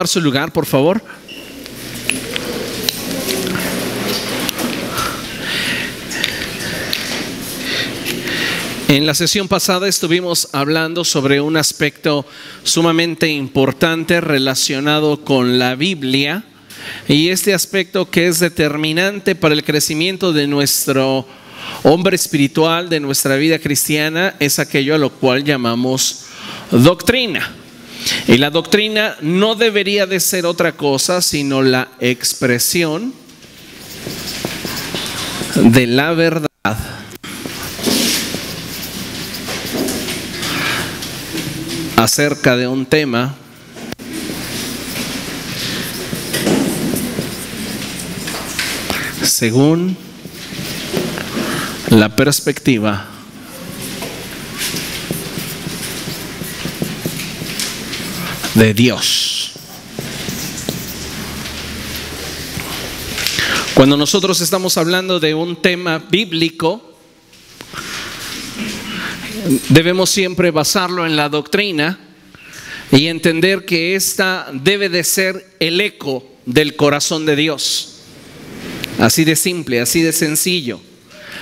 Su lugar, por favor. En la sesión pasada estuvimos hablando sobre un aspecto sumamente importante relacionado con la Biblia, y este aspecto que es determinante para el crecimiento de nuestro hombre espiritual, de nuestra vida cristiana, es aquello a lo cual llamamos doctrina. Y la doctrina no debería de ser otra cosa sino la expresión de la verdad acerca de un tema según la perspectiva de Dios. Cuando nosotros estamos hablando de un tema bíblico, debemos siempre basarlo en la doctrina y entender que esta debe de ser el eco del corazón de Dios. Así de simple, así de sencillo.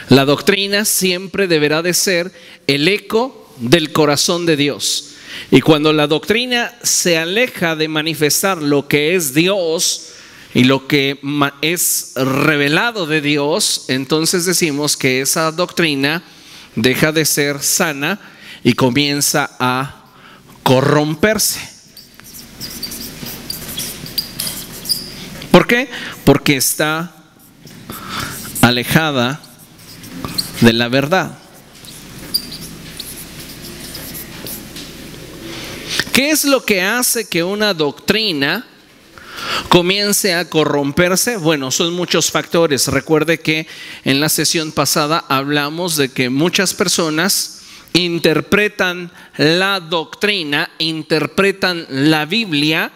La doctrina siempre deberá de ser el eco del corazón de Dios. Y cuando la doctrina se aleja de manifestar lo que es Dios y lo que es revelado de Dios, entonces decimos que esa doctrina deja de ser sana y comienza a corromperse. ¿Por qué? Porque está alejada de la verdad. ¿Qué es lo que hace que una doctrina comience a corromperse? Bueno, son muchos factores. Recuerde que en la sesión pasada hablamos de que muchas personas interpretan la doctrina, interpretan la Biblia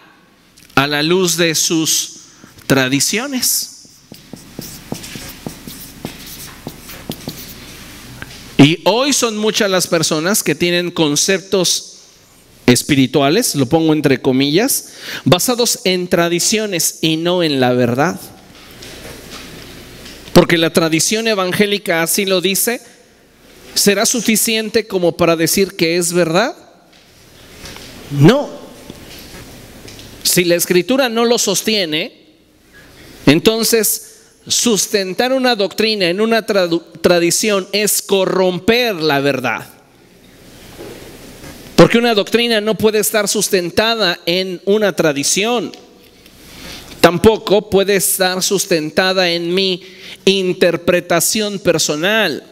a la luz de sus tradiciones. Y hoy son muchas las personas que tienen conceptos espirituales, lo pongo entre comillas, basados en tradiciones y no en la verdad. Porque la tradición evangélica así lo dice. ¿Será suficiente como para decir que es verdad? No. Si la escritura no lo sostiene, entonces sustentar una doctrina en una tradición es corromper la verdad. Porque una doctrina no puede estar sustentada en una tradición. Tampoco puede estar sustentada en mi interpretación personal.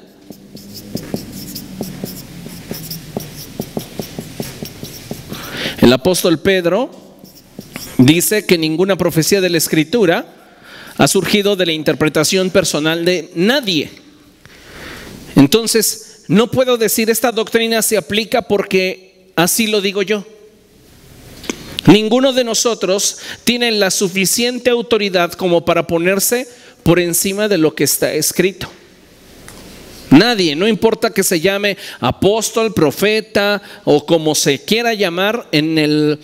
El apóstol Pedro dice que ninguna profecía de la Escritura ha surgido de la interpretación personal de nadie. Entonces, no puedo decir esta doctrina se aplica porque así lo digo yo. Ninguno de nosotros tiene la suficiente autoridad como para ponerse por encima de lo que está escrito. Nadie, no importa que se llame apóstol, profeta o como se quiera llamar en el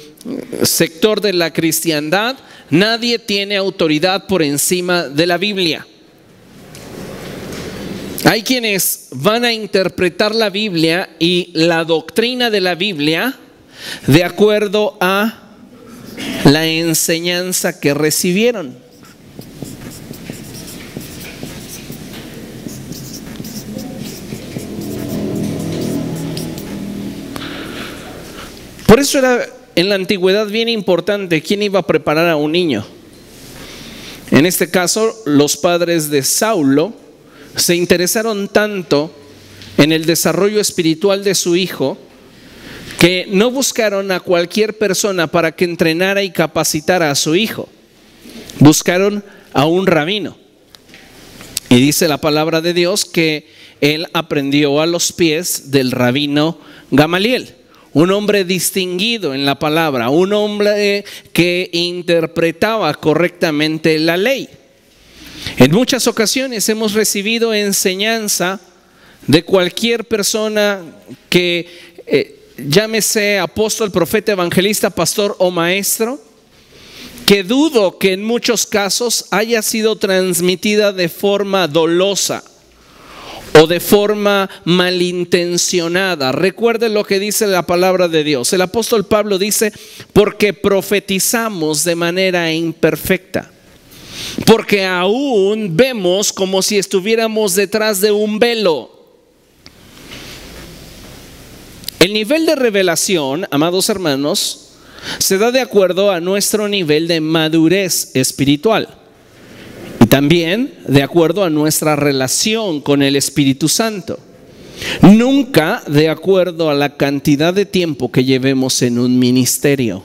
sector de la cristiandad, nadie tiene autoridad por encima de la Biblia. Hay quienes van a interpretar la Biblia y la doctrina de la Biblia de acuerdo a la enseñanza que recibieron. Por eso era en la antigüedad bien importante quién iba a preparar a un niño. En este caso, los padres de Saulo se interesaron tanto en el desarrollo espiritual de su hijo que no buscaron a cualquier persona para que entrenara y capacitara a su hijo. Buscaron a un rabino. Y dice la palabra de Dios que él aprendió a los pies del rabino Gamaliel, un hombre distinguido en la palabra, un hombre que interpretaba correctamente la ley. En muchas ocasiones hemos recibido enseñanza de cualquier persona que llámese apóstol, profeta, evangelista, pastor o maestro, que dudo que en muchos casos haya sido transmitida de forma dolosa o de forma malintencionada. Recuerden lo que dice la palabra de Dios. El apóstol Pablo dice, porque profetizamos de manera imperfecta, porque aún vemos como si estuviéramos detrás de un velo. El nivel de revelación, amados hermanos, se da de acuerdo a nuestro nivel de madurez espiritual y también de acuerdo a nuestra relación con el Espíritu Santo. Nunca de acuerdo a la cantidad de tiempo que llevemos en un ministerio.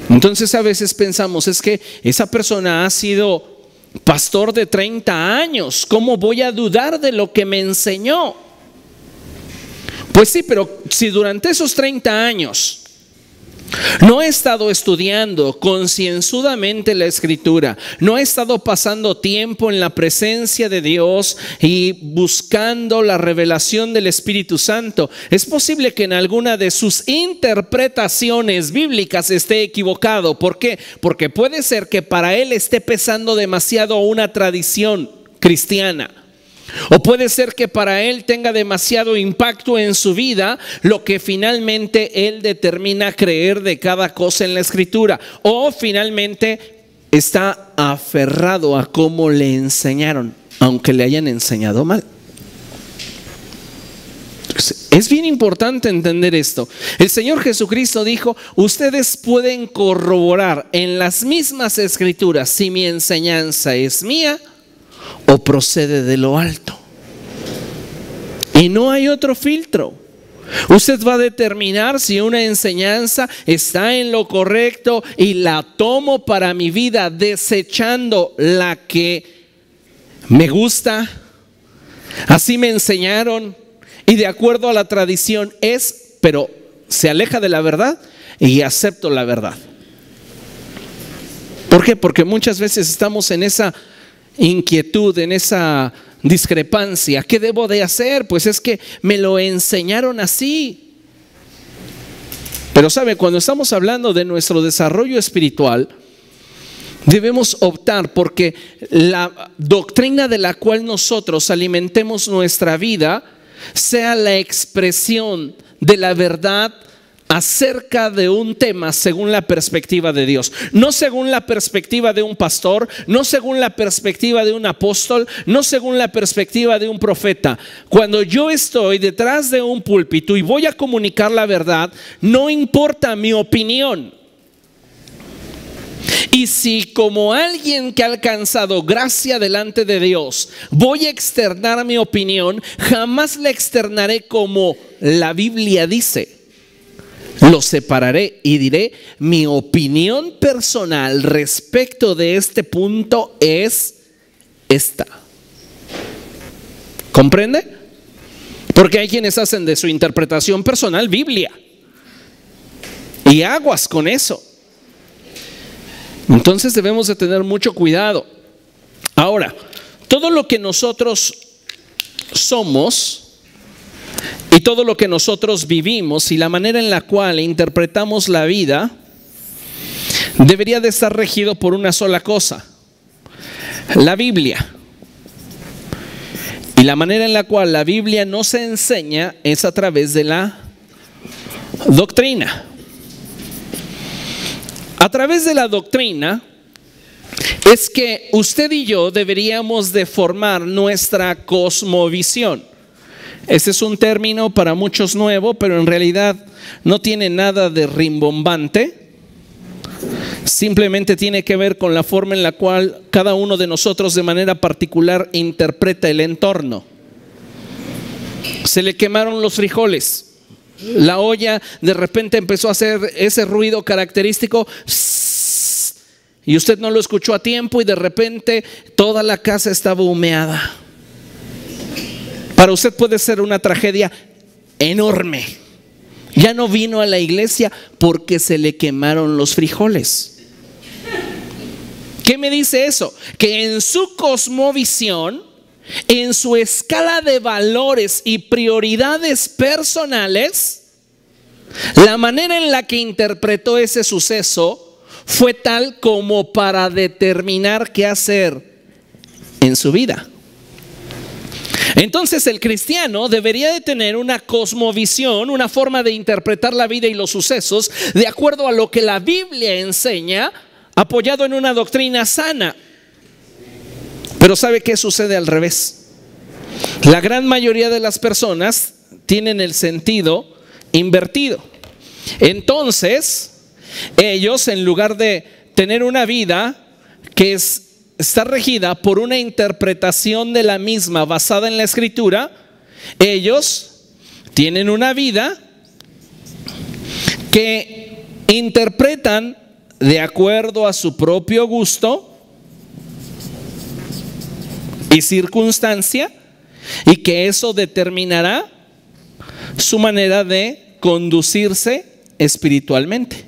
Entonces a veces pensamos, es que esa persona ha sido pastor de 30 años, ¿cómo voy a dudar de lo que me enseñó? Pues sí, pero si durante esos 30 años no he estado estudiando concienzudamente la Escritura, no he estado pasando tiempo en la presencia de Dios y buscando la revelación del Espíritu Santo, es posible que en alguna de sus interpretaciones bíblicas esté equivocado. ¿Por qué? Porque puede ser que para él esté pesando demasiado una tradición cristiana. O puede ser que para él tenga demasiado impacto en su vida lo que finalmente él determina creer de cada cosa en la Escritura. O finalmente está aferrado a cómo le enseñaron, aunque le hayan enseñado mal. Es bien importante entender esto. El Señor Jesucristo dijo, ustedes pueden corroborar en las mismas Escrituras si mi enseñanza es mía o procede de lo alto. Y no hay otro filtro. Usted va a determinar si una enseñanza está en lo correcto y la tomo para mi vida, desechando la que me gusta, así me enseñaron y de acuerdo a la tradición es, pero se aleja de la verdad, y acepto la verdad. ¿Por qué? Porque muchas veces estamos en esa inquietud, en esa discrepancia. ¿Qué debo de hacer? Pues es que me lo enseñaron así. Pero sabe, cuando estamos hablando de nuestro desarrollo espiritual, debemos optar porque la doctrina de la cual nosotros alimentemos nuestra vida sea la expresión de la verdad acerca de un tema según la perspectiva de Dios, no según la perspectiva de un pastor, no según la perspectiva de un apóstol, no según la perspectiva de un profeta. Cuando yo estoy detrás de un púlpito y voy a comunicar la verdad, no importa mi opinión. Y si como alguien que ha alcanzado gracia delante de Dios voy a externar mi opinión, jamás la externaré como la Biblia dice. Lo separaré y diré, mi opinión personal respecto de este punto es esta. ¿Comprende? Porque hay quienes hacen de su interpretación personal Biblia. Y aguas con eso. Entonces debemos de tener mucho cuidado. Ahora, todo lo que nosotros somos y todo lo que nosotros vivimos y la manera en la cual interpretamos la vida debería de estar regido por una sola cosa: la Biblia. Y la manera en la cual la Biblia nos enseña es a través de la doctrina. A través de la doctrina es que usted y yo deberíamos de formar nuestra cosmovisión. Este es un término para muchos nuevo, pero en realidad no tiene nada de rimbombante. Simplemente tiene que ver con la forma en la cual cada uno de nosotros de manera particular interpreta el entorno. Se le quemaron los frijoles. La olla de repente empezó a hacer ese ruido característico y usted no lo escuchó a tiempo y de repente toda la casa estaba humeada. Para usted puede ser una tragedia enorme. Ya no vino a la iglesia porque se le quemaron los frijoles. ¿Qué me dice eso? Que en su cosmovisión, en su escala de valores y prioridades personales, La manera en la que interpretó ese suceso fue tal como para determinar qué hacer en su vida. Entonces el cristiano debería de tener una cosmovisión, una forma de interpretar la vida y los sucesos de acuerdo a lo que la Biblia enseña, apoyado en una doctrina sana. Pero ¿sabe qué sucede al revés? La gran mayoría de las personas tienen el sentido invertido. Entonces, ellos, en lugar de tener una vida que está regida por una interpretación de la misma basada en la Escritura, ellos tienen una vida que interpretan de acuerdo a su propio gusto y circunstancia, y que eso determinará su manera de conducirse espiritualmente.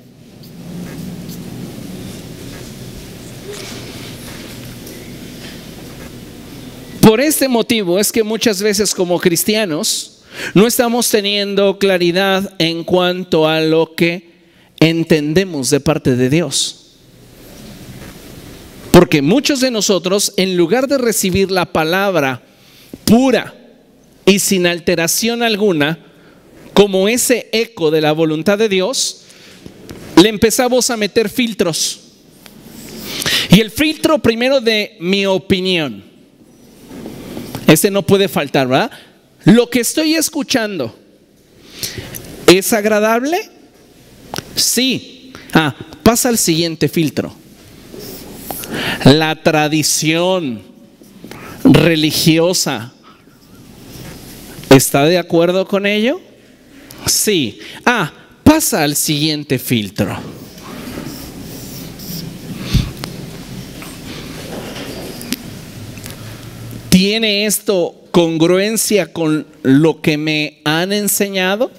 Por este motivo es que muchas veces como cristianos no estamos teniendo claridad en cuanto a lo que entendemos de parte de Dios. Porque muchos de nosotros, en lugar de recibir la palabra pura y sin alteración alguna, como ese eco de la voluntad de Dios, le empezamos a meter filtros. Y el filtro primero de mi opinión, ese no puede faltar, ¿verdad? Lo que estoy escuchando, ¿es agradable? Sí. Pasa al siguiente filtro. La tradición religiosa, ¿está de acuerdo con ello? Sí. Pasa al siguiente filtro. ¿Tiene esto congruencia con lo que me han enseñado?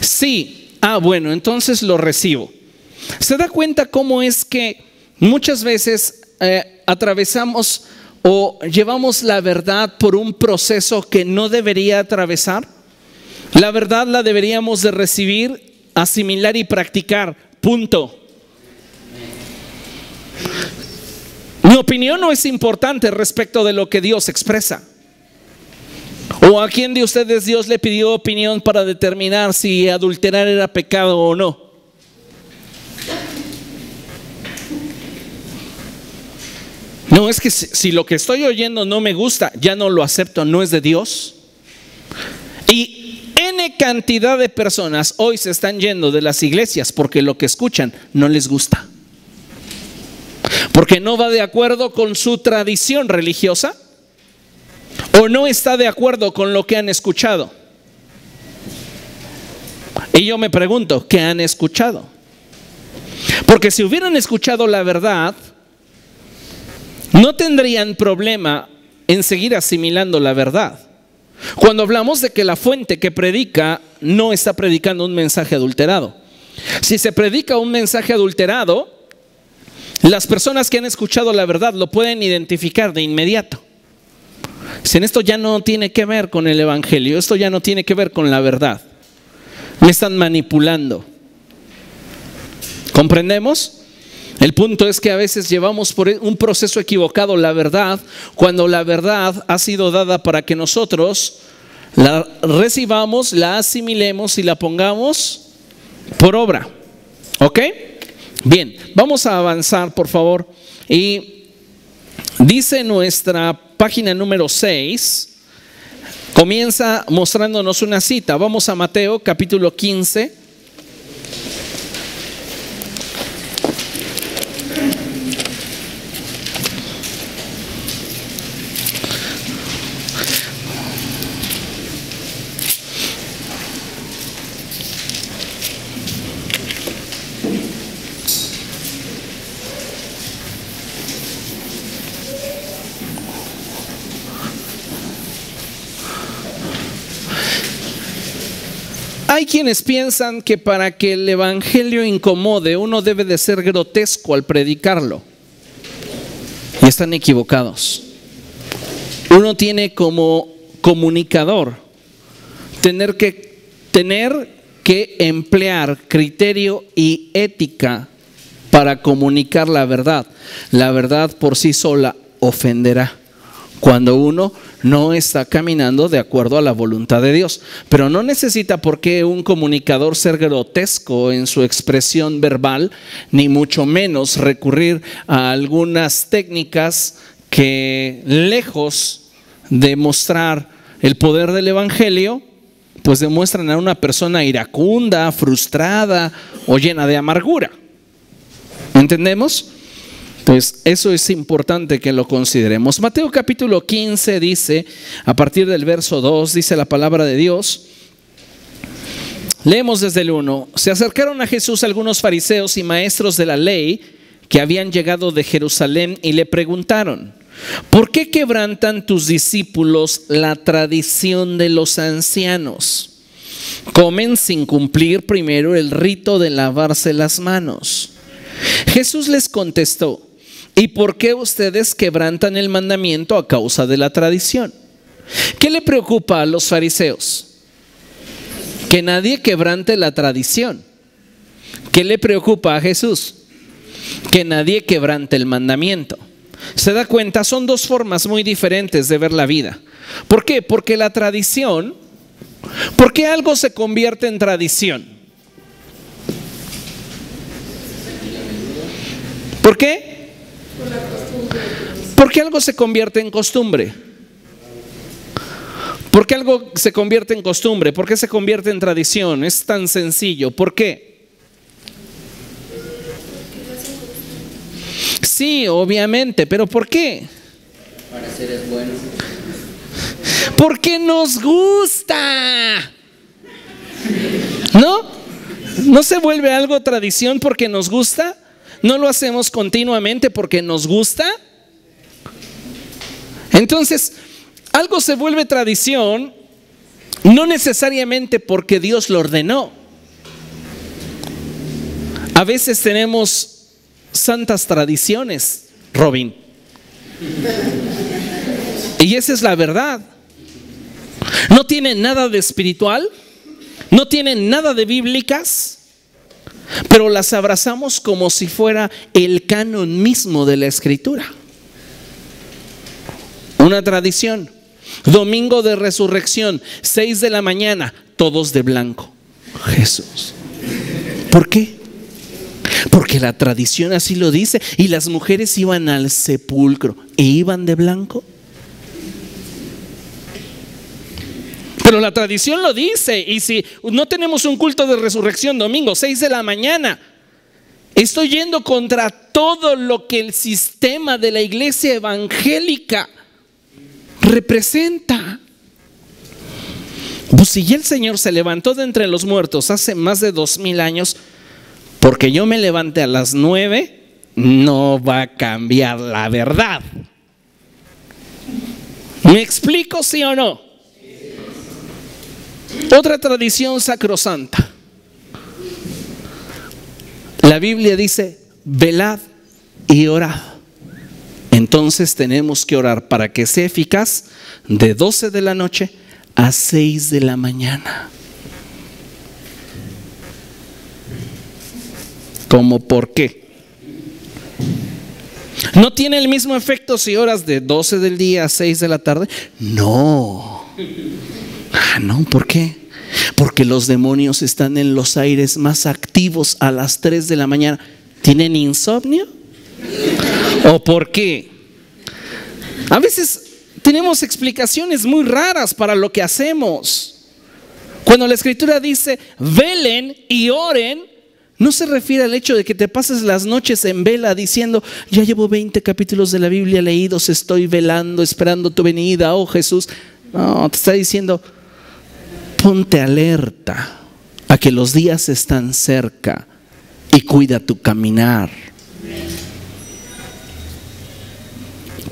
Sí. Bueno, entonces lo recibo. ¿Se da cuenta cómo es que muchas veces atravesamos o llevamos la verdad por un proceso que no debería atravesar? La verdad la deberíamos de recibir, asimilar y practicar. Punto. Mi opinión no es importante respecto de lo que Dios expresa. ¿O a quién de ustedes Dios le pidió opinión para determinar si adulterar era pecado o no? No, es que si lo que estoy oyendo no me gusta, ya no lo acepto, no es de Dios. Y N cantidad de personas hoy se están yendo de las iglesias porque lo que escuchan no les gusta. Porque no va de acuerdo con su tradición religiosa o no está de acuerdo con lo que han escuchado. Y yo me pregunto, ¿qué han escuchado? Porque si hubieran escuchado la verdad, no tendrían problema en seguir asimilando la verdad. Cuando hablamos de que la fuente que predica no está predicando un mensaje adulterado. Si se predica un mensaje adulterado, las personas que han escuchado la verdad lo pueden identificar de inmediato. Si en esto ya no tiene que ver con el evangelio, esto ya no tiene que ver con la verdad, me están manipulando. ¿Comprendemos? El punto es que a veces llevamos por un proceso equivocado la verdad, cuando la verdad ha sido dada para que nosotros la recibamos, la asimilemos y la pongamos por obra. ¿Ok? Bien, vamos a avanzar, por favor. Y dice nuestra página número 6, comienza mostrándonos una cita. Vamos a Mateo capítulo 15. Hay quienes piensan que para que el evangelio incomode, uno debe de ser grotesco al predicarlo. Y están equivocados. uno tiene como comunicador tener que emplear criterio y ética para comunicar la verdad. La verdad por sí sola ofenderá cuando uno no está caminando de acuerdo a la voluntad de Dios. Pero no necesita por qué un comunicador ser grotesco en su expresión verbal, ni mucho menos recurrir a algunas técnicas que, lejos de mostrar el poder del evangelio, pues demuestran a una persona iracunda, frustrada o llena de amargura. ¿Entendemos? Entonces, eso es importante que lo consideremos. Mateo capítulo 15 dice, a partir del verso 2, dice la palabra de Dios. Leemos desde el 1. Se acercaron a Jesús algunos fariseos y maestros de la ley que habían llegado de Jerusalén y le preguntaron: ¿por qué quebrantan tus discípulos la tradición de los ancianos? Comen sin cumplir primero el rito de lavarse las manos. Jesús les contestó: ¿y por qué ustedes quebrantan el mandamiento a causa de la tradición? ¿Qué le preocupa a los fariseos? Que nadie quebrante la tradición. ¿Qué le preocupa a Jesús? Que nadie quebrante el mandamiento. ¿Se da cuenta? Son dos formas muy diferentes de ver la vida. ¿Por qué? Porque la tradición, ¿por qué algo se convierte en tradición? ¿Por qué? Porque algo se convierte en costumbre. ¿Por qué algo se convierte en costumbre? ¿Por qué se convierte en tradición? Es tan sencillo. ¿Por qué? Sí, obviamente, pero ¿por qué? Para ser es bueno. Porque nos gusta. ¿No? ¿No se vuelve algo tradición porque nos gusta? ¿No lo hacemos continuamente porque nos gusta? Entonces, algo se vuelve tradición no necesariamente porque Dios lo ordenó. A veces tenemos santas tradiciones, Robin. Y esa es la verdad. No tienen nada de espiritual, no tienen nada de bíblicas, pero las abrazamos como si fuera el canon mismo de la Escritura. Una tradición. Domingo de resurrección, 6 de la mañana, todos de blanco. Jesús. ¿Por qué? Porque la tradición así lo dice. Y las mujeres iban al sepulcro e iban de blanco. Pero la tradición lo dice. Y si no tenemos un culto de resurrección domingo, 6 de la mañana, estoy yendo contra todo lo que el sistema de la iglesia evangélica representa. Pues si ya el Señor se levantó de entre los muertos hace más de 2000 años, porque yo me levanté a las 9, no va a cambiar la verdad. ¿Me explico, sí o no? Otra tradición sacrosanta. La Biblia dice: velad y orad. Entonces tenemos que orar para que sea eficaz de 12 de la noche a 6 de la mañana. ¿Cómo por qué? ¿No tiene el mismo efecto si oras de 12 del día a 6 de la tarde? No. No, ¿por qué? Porque los demonios están en los aires más activos a las 3 de la mañana. ¿Tienen insomnio? ¿O por qué? A veces tenemos explicaciones muy raras para lo que hacemos. Cuando la Escritura dice velen y oren, no se refiere al hecho de que te pases las noches en vela diciendo: ya llevo 20 capítulos de la Biblia leídos, estoy velando, esperando tu venida, oh Jesús. No, te está diciendo: ponte alerta a que los días están cerca y cuida tu caminar.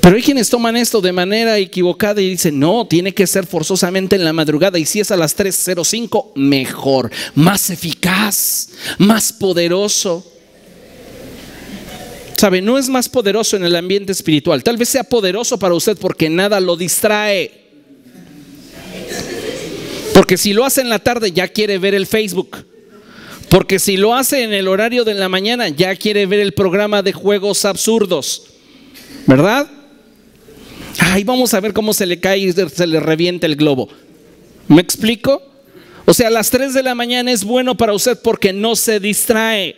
Pero hay quienes toman esto de manera equivocada y dicen: no, tiene que ser forzosamente en la madrugada, y si es a las 3:05, mejor, más eficaz, más poderoso. Sabe, no es más poderoso en el ambiente espiritual. Tal vez sea poderoso para usted porque nada lo distrae. Porque si lo hace en la tarde ya quiere ver el Facebook. Porque si lo hace en el horario de la mañana ya quiere ver el programa de juegos absurdos. ¿Verdad? Ay, vamos a ver cómo se le cae y se le revienta el globo. ¿Me explico? O sea, a las 3 de la mañana es bueno para usted porque no se distrae.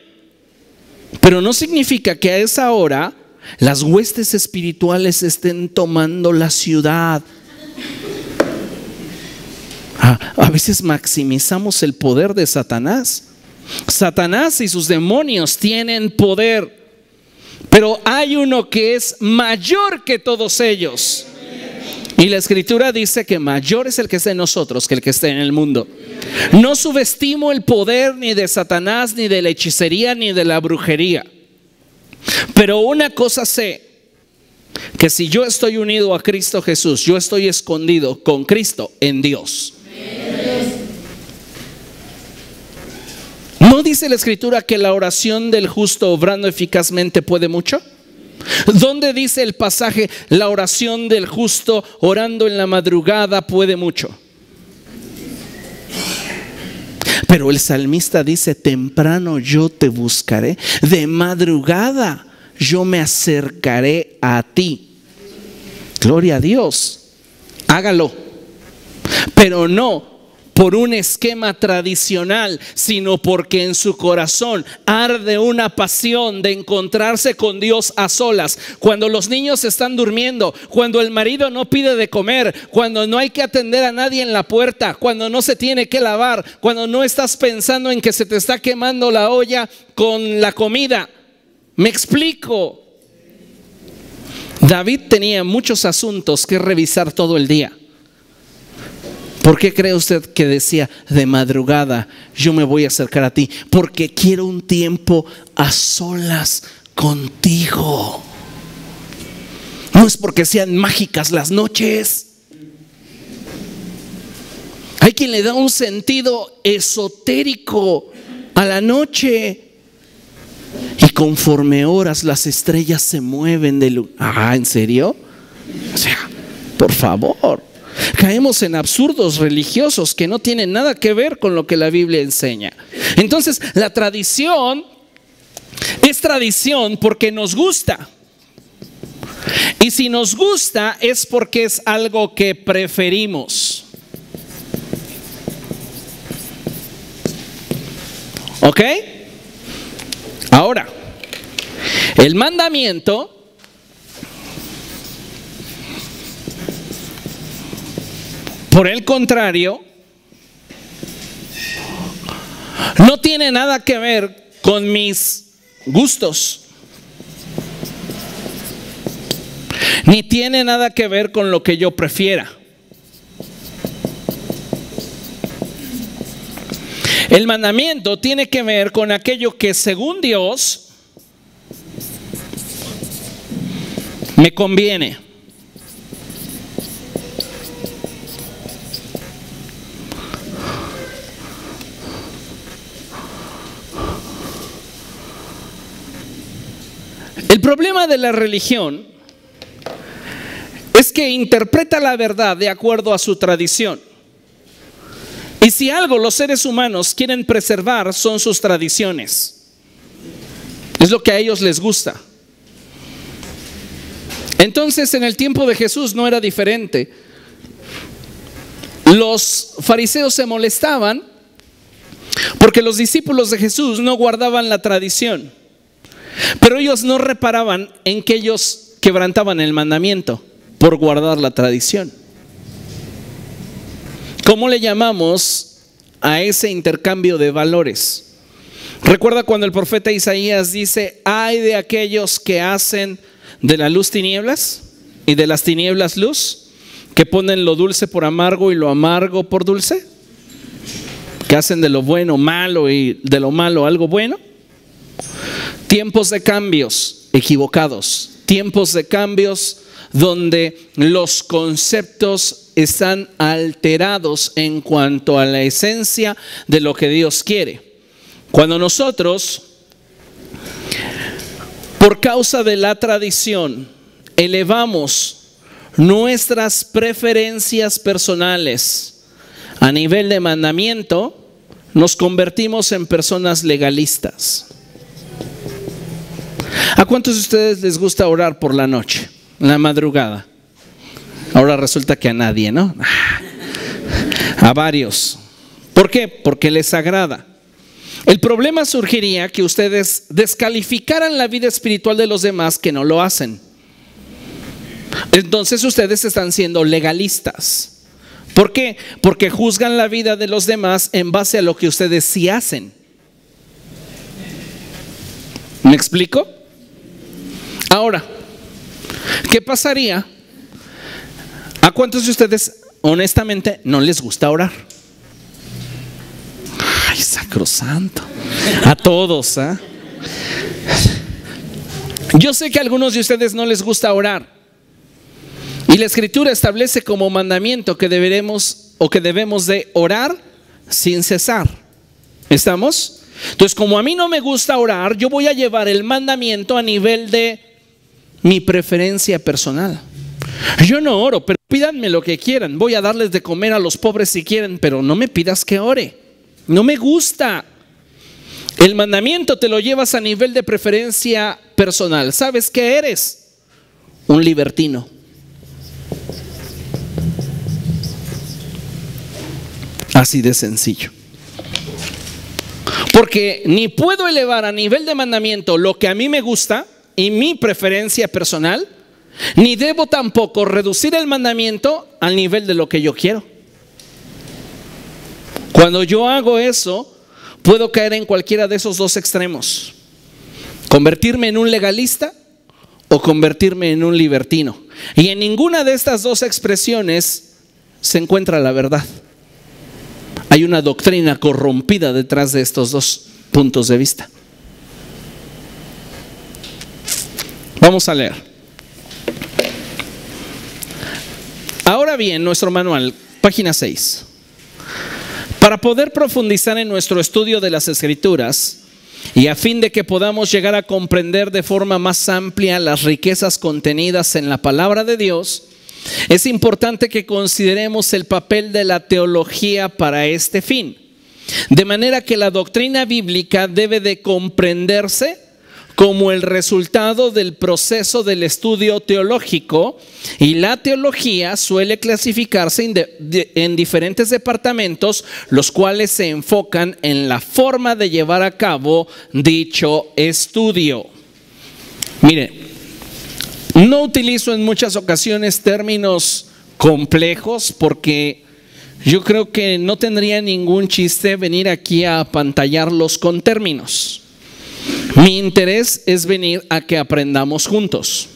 Pero no significa que a esa hora las huestes espirituales estén tomando la ciudad. A veces maximizamos el poder de Satanás. Satanás y sus demonios tienen poder, pero hay uno que es mayor que todos ellos. Y la Escritura dice que mayor es el que está en nosotros que el que está en el mundo. No subestimo el poder ni de Satanás, ni de la hechicería, ni de la brujería. Pero una cosa sé, que si yo estoy unido a Cristo Jesús, yo estoy escondido con Cristo en Dios. ¿No dice la Escritura que la oración del justo obrando eficazmente puede mucho? ¿Dónde dice el pasaje, la oración del justo orando en la madrugada puede mucho? Pero el salmista dice, temprano yo te buscaré, de madrugada yo me acercaré a ti. Gloria a Dios, hágalo, pero no por un esquema tradicional, sino porque en su corazón arde una pasión de encontrarse con Dios a solas. Cuando los niños están durmiendo, cuando el marido no pide de comer, cuando no hay que atender a nadie en la puerta, cuando no se tiene que lavar, cuando no estás pensando en que se te está quemando la olla con la comida. ¿Me explico? David tenía muchos asuntos que revisar todo el día. ¿Por qué cree usted que decía de madrugada yo me voy a acercar a ti? Porque quiero un tiempo a solas contigo. No es porque sean mágicas las noches. Hay quien le da un sentido esotérico a la noche. Y conforme oras las estrellas se mueven de luz. ¿En serio? O sea, por favor. Caemos en absurdos religiosos que no tienen nada que ver con lo que la Biblia enseña. Entonces, la tradición es tradición porque nos gusta. Y si nos gusta es porque es algo que preferimos. ¿Ok? Ahora, el mandamiento por el contrario, no tiene nada que ver con mis gustos, ni tiene nada que ver con lo que yo prefiera. El mandamiento tiene que ver con aquello que según Dios me conviene. El problema de la religión es que interpreta la verdad de acuerdo a su tradición. Y si algo los seres humanos quieren preservar son sus tradiciones. Es lo que a ellos les gusta. Entonces, en el tiempo de Jesús no era diferente. Los fariseos se molestaban porque los discípulos de Jesús no guardaban la tradición. Pero ellos no reparaban en que ellos quebrantaban el mandamiento por guardar la tradición. ¿Cómo le llamamos a ese intercambio de valores? Recuerda cuando el profeta Isaías dice: ay de aquellos que hacen de la luz tinieblas y de las tinieblas luz, que ponen lo dulce por amargo y lo amargo por dulce, que hacen de lo bueno malo y de lo malo algo bueno. Tiempos de cambios equivocados, tiempos de cambios donde los conceptos están alterados en cuanto a la esencia de lo que Dios quiere. Cuando nosotros por causa de la tradición, elevamos nuestras preferencias personales a nivel de mandamiento, nos convertimos en personas legalistas. ¿A cuántos de ustedes les gusta orar por la noche, en la madrugada? Ahora resulta que a nadie, ¿no? A varios. ¿Por qué? Porque les agrada. El problema surgiría que ustedes descalificaran la vida espiritual de los demás que no lo hacen. Entonces ustedes están siendo legalistas. ¿Por qué? Porque juzgan la vida de los demás en base a lo que ustedes sí hacen. ¿Me explico? Ahora, ¿qué pasaría? ¿A cuántos de ustedes honestamente no les gusta orar? Ay, sacrosanto. A todos, ¿eh? Yo sé que a algunos de ustedes no les gusta orar. Y la Escritura establece como mandamiento que debemos de orar sin cesar. ¿Estamos? Entonces, como a mí no me gusta orar, yo voy a llevar el mandamiento a nivel de mi preferencia personal. Yo no oro, pero pídanme lo que quieran. Voy a darles de comer a los pobres si quieren, pero no me pidas que ore. No me gusta. El mandamiento te lo llevas a nivel de preferencia personal. ¿Sabes qué eres? Un libertino. Así de sencillo. Porque ni puedo elevar a nivel de mandamiento lo que a mí me gusta y mi preferencia personal, ni debo tampoco reducir el mandamiento al nivel de lo que yo quiero. Cuando yo hago eso, puedo caer en cualquiera de esos dos extremos. Convertirme en un legalista o convertirme en un libertino. Y en ninguna de estas dos expresiones se encuentra la verdad. Hay una doctrina corrompida detrás de estos dos puntos de vista. Vamos a leer. Ahora bien, nuestro manual, página 6. Para poder profundizar en nuestro estudio de las Escrituras y a fin de que podamos llegar a comprender de forma más amplia las riquezas contenidas en la palabra de Dios, es importante que consideremos el papel de la teología para este fin. De manera que la doctrina bíblica debe de comprenderse como el resultado del proceso del estudio teológico, y la teología suele clasificarse en diferentes departamentos, los cuales se enfocan en la forma de llevar a cabo dicho estudio. Mire, no utilizo en muchas ocasiones términos complejos porque yo creo que no tendría ningún chiste venir aquí a apantallarlos con términos. Mi interés es venir a que aprendamos juntos.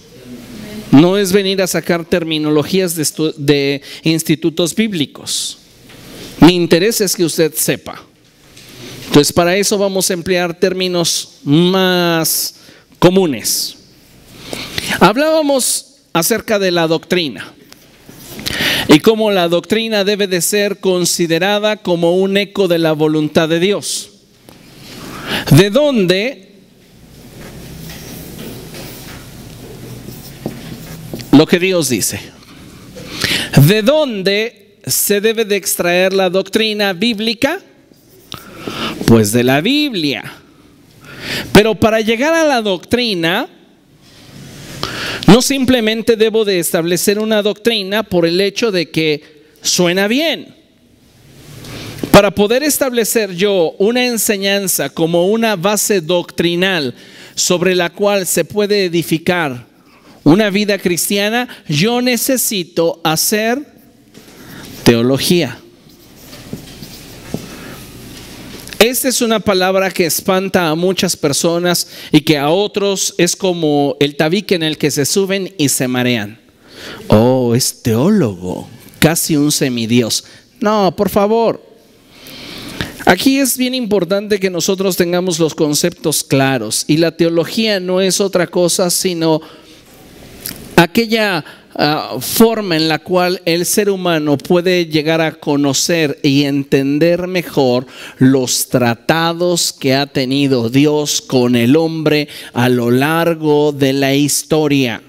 No es venir a sacar terminologías de institutos bíblicos. Mi interés es que usted sepa. Entonces, para eso vamos a emplear términos más comunes. Hablábamos acerca de la doctrina y cómo la doctrina debe de ser considerada como un eco de la voluntad de Dios. ¿De dónde? Lo que Dios dice. ¿De dónde se debe de extraer la doctrina bíblica? Pues de la Biblia. Pero para llegar a la doctrina, no simplemente debo de establecer una doctrina por el hecho de que suena bien. Para poder establecer yo una enseñanza como una base doctrinal sobre la cual se puede edificar una vida cristiana, yo necesito hacer teología. Esta es una palabra que espanta a muchas personas y que a otros es como el tabique en el que se suben y se marean. Oh, es teólogo, casi un semidios. No, por favor. Aquí es bien importante que nosotros tengamos los conceptos claros, y la teología no es otra cosa sino aquella forma en la cual el ser humano puede llegar a conocer y entender mejor los tratados que ha tenido Dios con el hombre a lo largo de la historia.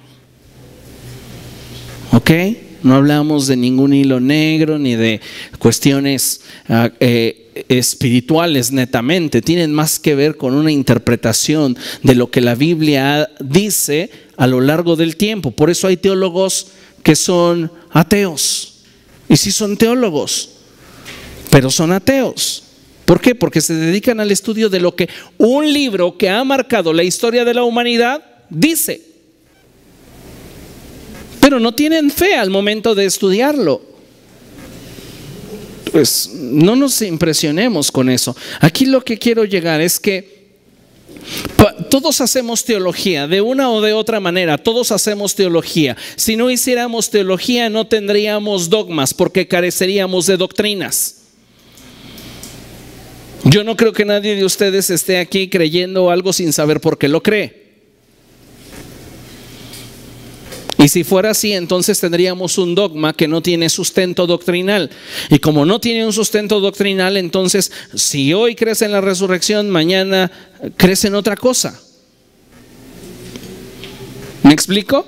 ¿Ok? No hablamos de ningún hilo negro ni de cuestiones espirituales netamente. Tienen más que ver con una interpretación de lo que la Biblia dice a lo largo del tiempo. Por eso hay teólogos que son ateos. Y sí son teólogos, pero son ateos. ¿Por qué? Porque se dedican al estudio de lo que un libro que ha marcado la historia de la humanidad dice. Pero no tienen fe al momento de estudiarlo. Pues no nos impresionemos con eso. Aquí lo que quiero llegar es que todos hacemos teología de una o de otra manera. Todos hacemos teología. Si no hiciéramos teología no tendríamos dogmas porque careceríamos de doctrinas. Yo no creo que nadie de ustedes esté aquí creyendo algo sin saber por qué lo cree. Y si fuera así, entonces tendríamos un dogma que no tiene sustento doctrinal. Y como no tiene un sustento doctrinal, entonces si hoy crees en la resurrección, mañana crees en otra cosa. ¿Me explico?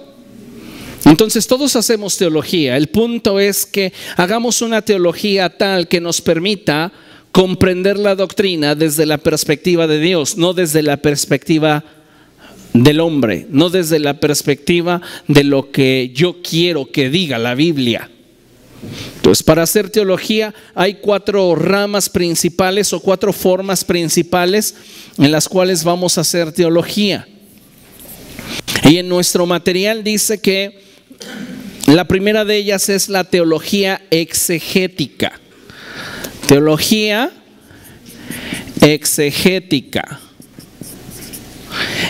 Entonces todos hacemos teología. El punto es que hagamos una teología tal que nos permita comprender la doctrina desde la perspectiva de Dios, no desde la perspectiva del hombre, no desde la perspectiva de lo que yo quiero que diga la Biblia. Entonces, para hacer teología hay 4 ramas principales o 4 formas principales en las cuales vamos a hacer teología. Y en nuestro material dice que la primera de ellas es la teología exegética. Teología exegética.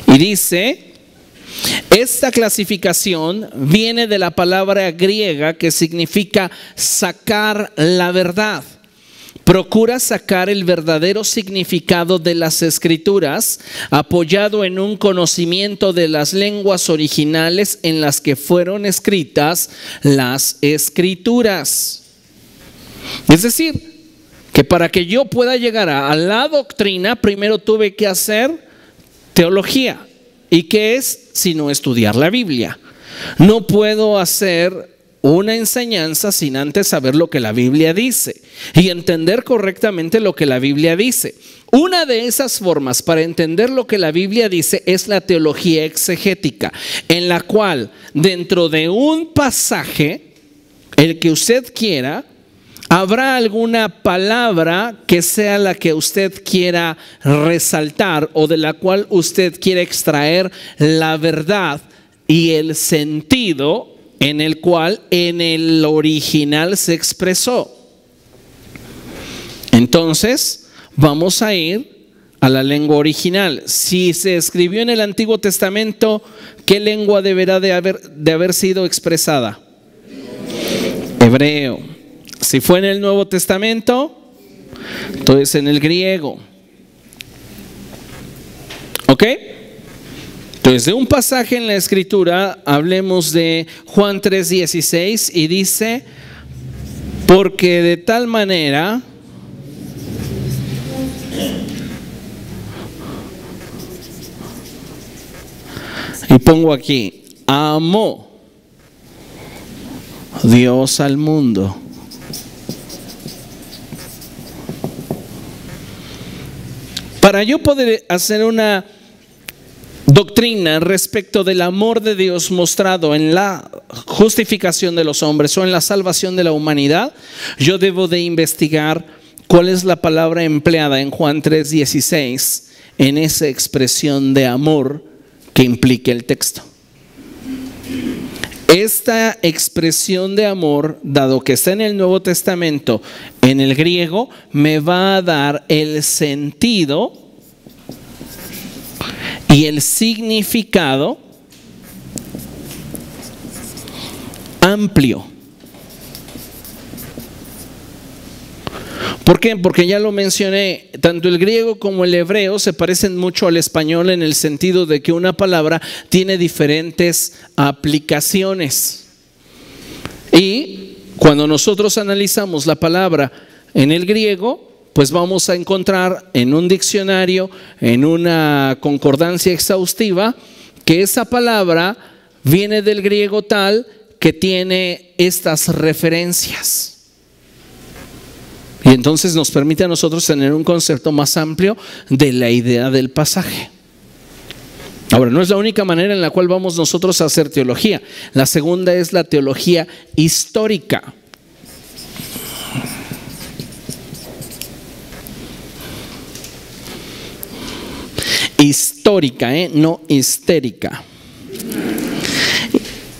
Y dice, esta clasificación viene de la palabra griega que significa sacar la verdad. Procura sacar el verdadero significado de las escrituras, apoyado en un conocimiento de las lenguas originales en las que fueron escritas las escrituras. Es decir, que para que yo pueda llegar a la doctrina, primero tuve que hacer teología. ¿Y qué es? Sino estudiar la Biblia. No puedo hacer una enseñanza sin antes saber lo que la Biblia dice y entender correctamente lo que la Biblia dice. Una de esas formas para entender lo que la Biblia dice es la teología exegética, en la cual dentro de un pasaje, el que usted quiera, habrá alguna palabra que sea la que usted quiera resaltar o de la cual usted quiera extraer la verdad y el sentido en el cual en el original se expresó. Entonces, vamos a ir a la lengua original. Si se escribió en el Antiguo Testamento, ¿qué lengua deberá de haber sido expresada? Hebreo. Si fue en el Nuevo Testamento, entonces en el griego. ¿Ok? Entonces, de un pasaje en la Escritura, hablemos de Juan 3:16 y dice, porque de tal manera y pongo aquí, amó Dios al mundo. Para yo poder hacer una doctrina respecto del amor de Dios mostrado en la justificación de los hombres o en la salvación de la humanidad, yo debo de investigar cuál es la palabra empleada en Juan 3:16 en esa expresión de amor que implica el texto. Esta expresión de amor, dado que está en el Nuevo Testamento, en el griego, me va a dar el sentido y el significado amplio. ¿Por qué? Porque ya lo mencioné, tanto el griego como el hebreo se parecen mucho al español en el sentido de que una palabra tiene diferentes aplicaciones. Y cuando nosotros analizamos la palabra en el griego, pues vamos a encontrar en un diccionario, en una concordancia exhaustiva, que esa palabra viene del griego tal que tiene estas referencias. Y entonces nos permite a nosotros tener un concepto más amplio de la idea del pasaje. Ahora, no es la única manera en la cual vamos nosotros a hacer teología. La segunda es la teología histórica. Histórica, no histérica.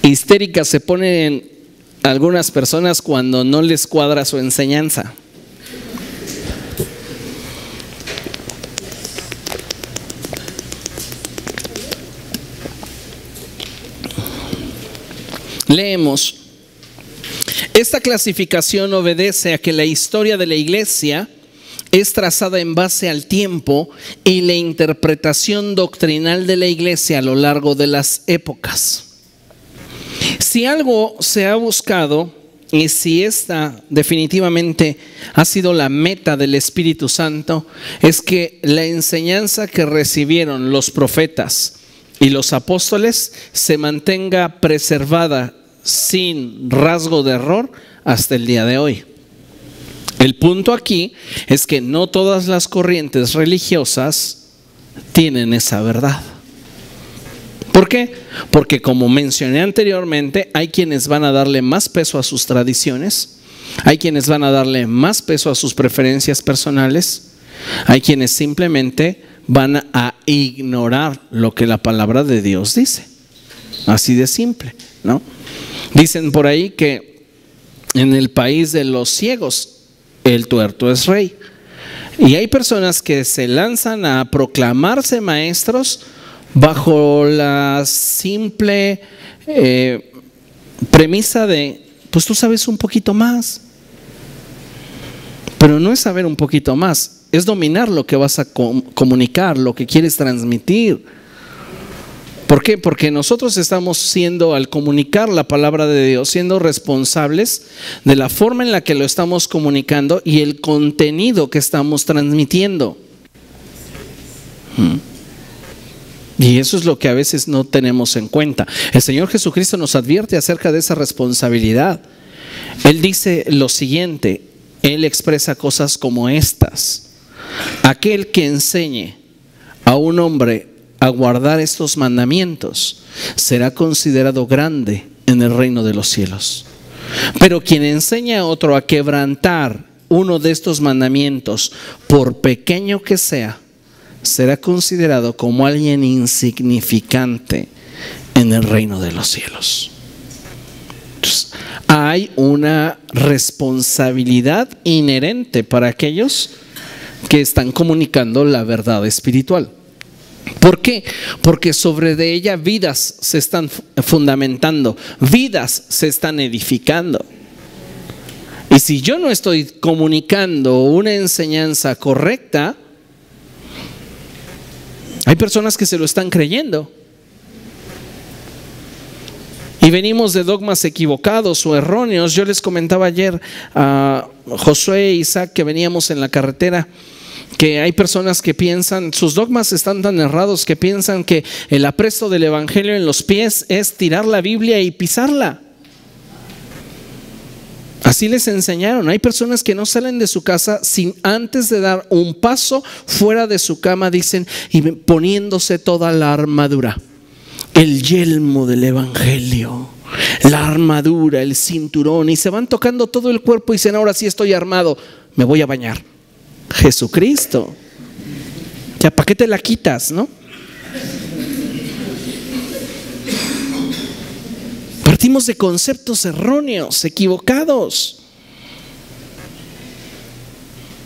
Histérica se ponen algunas personas cuando no les cuadra su enseñanza. Leemos. Esta clasificación obedece a que la historia de la iglesia es trazada en base al tiempo y la interpretación doctrinal de la iglesia a lo largo de las épocas. Si algo se ha buscado y si esta definitivamente ha sido la meta del Espíritu Santo, es que la enseñanza que recibieron los profetas y los apóstoles se mantenga preservada sin rasgo de error hasta el día de hoy. El punto aquí es que no todas las corrientes religiosas tienen esa verdad. ¿Por qué? Porque como mencioné anteriormente, hay quienes van a darle más peso a sus tradiciones, hay quienes van a darle más peso a sus preferencias personales, hay quienes simplemente van a ignorar lo que la palabra de Dios dice. Así de simple, ¿no? Dicen por ahí que en el país de los ciegos, el tuerto es rey. Y hay personas que se lanzan a proclamarse maestros bajo la simple premisa de, pues tú sabes un poquito más. Pero no es saber un poquito más, es dominar lo que vas a comunicar, lo que quieres transmitir. ¿Por qué? Porque nosotros estamos siendo, al comunicar la palabra de Dios, siendo responsables de la forma en la que lo estamos comunicando y el contenido que estamos transmitiendo. Y eso es lo que a veces no tenemos en cuenta. El Señor Jesucristo nos advierte acerca de esa responsabilidad. Él dice lo siguiente, Él expresa cosas como estas: aquel que enseñe a un hombre a guardar estos mandamientos será considerado grande en el reino de los cielos. Pero quien enseña a otro a quebrantar uno de estos mandamientos, por pequeño que sea, será considerado como alguien insignificante en el reino de los cielos. Entonces, hay una responsabilidad inherente para aquellos que están comunicando la verdad espiritual. ¿Por qué? Porque sobre de ella vidas se están fundamentando, vidas se están edificando. Y si yo no estoy comunicando una enseñanza correcta, hay personas que se lo están creyendo. Y venimos de dogmas equivocados o erróneos. Yo les comentaba ayer a Josué e Isaac que veníamos en la carretera, que hay personas que piensan, sus dogmas están tan errados, que piensan que el apresto del evangelio en los pies es tirar la Biblia y pisarla. Así les enseñaron. Hay personas que no salen de su casa sin antes de dar un paso fuera de su cama, dicen, y poniéndose toda la armadura, el yelmo del evangelio, la armadura, el cinturón, y se van tocando todo el cuerpo y dicen, ahora sí estoy armado, me voy a bañar. Jesucristo, ya para qué te la quitas, ¿no? Partimos de conceptos erróneos, equivocados.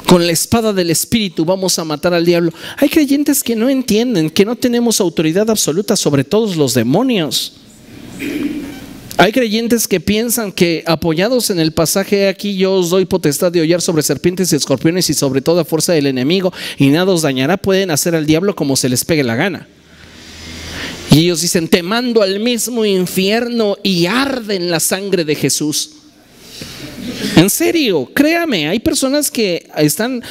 Con la espada del Espíritu vamos a matar al diablo. Hay creyentes que no entienden que no tenemos autoridad absoluta sobre todos los demonios. Hay creyentes que piensan que, apoyados en el pasaje aquí, yo os doy potestad de hollar sobre serpientes y escorpiones y sobre toda fuerza del enemigo, y nada os dañará, pueden hacer al diablo como se les pegue la gana. Y ellos dicen, te mando al mismo infierno y arde en la sangre de Jesús. En serio, créame, hay personas que están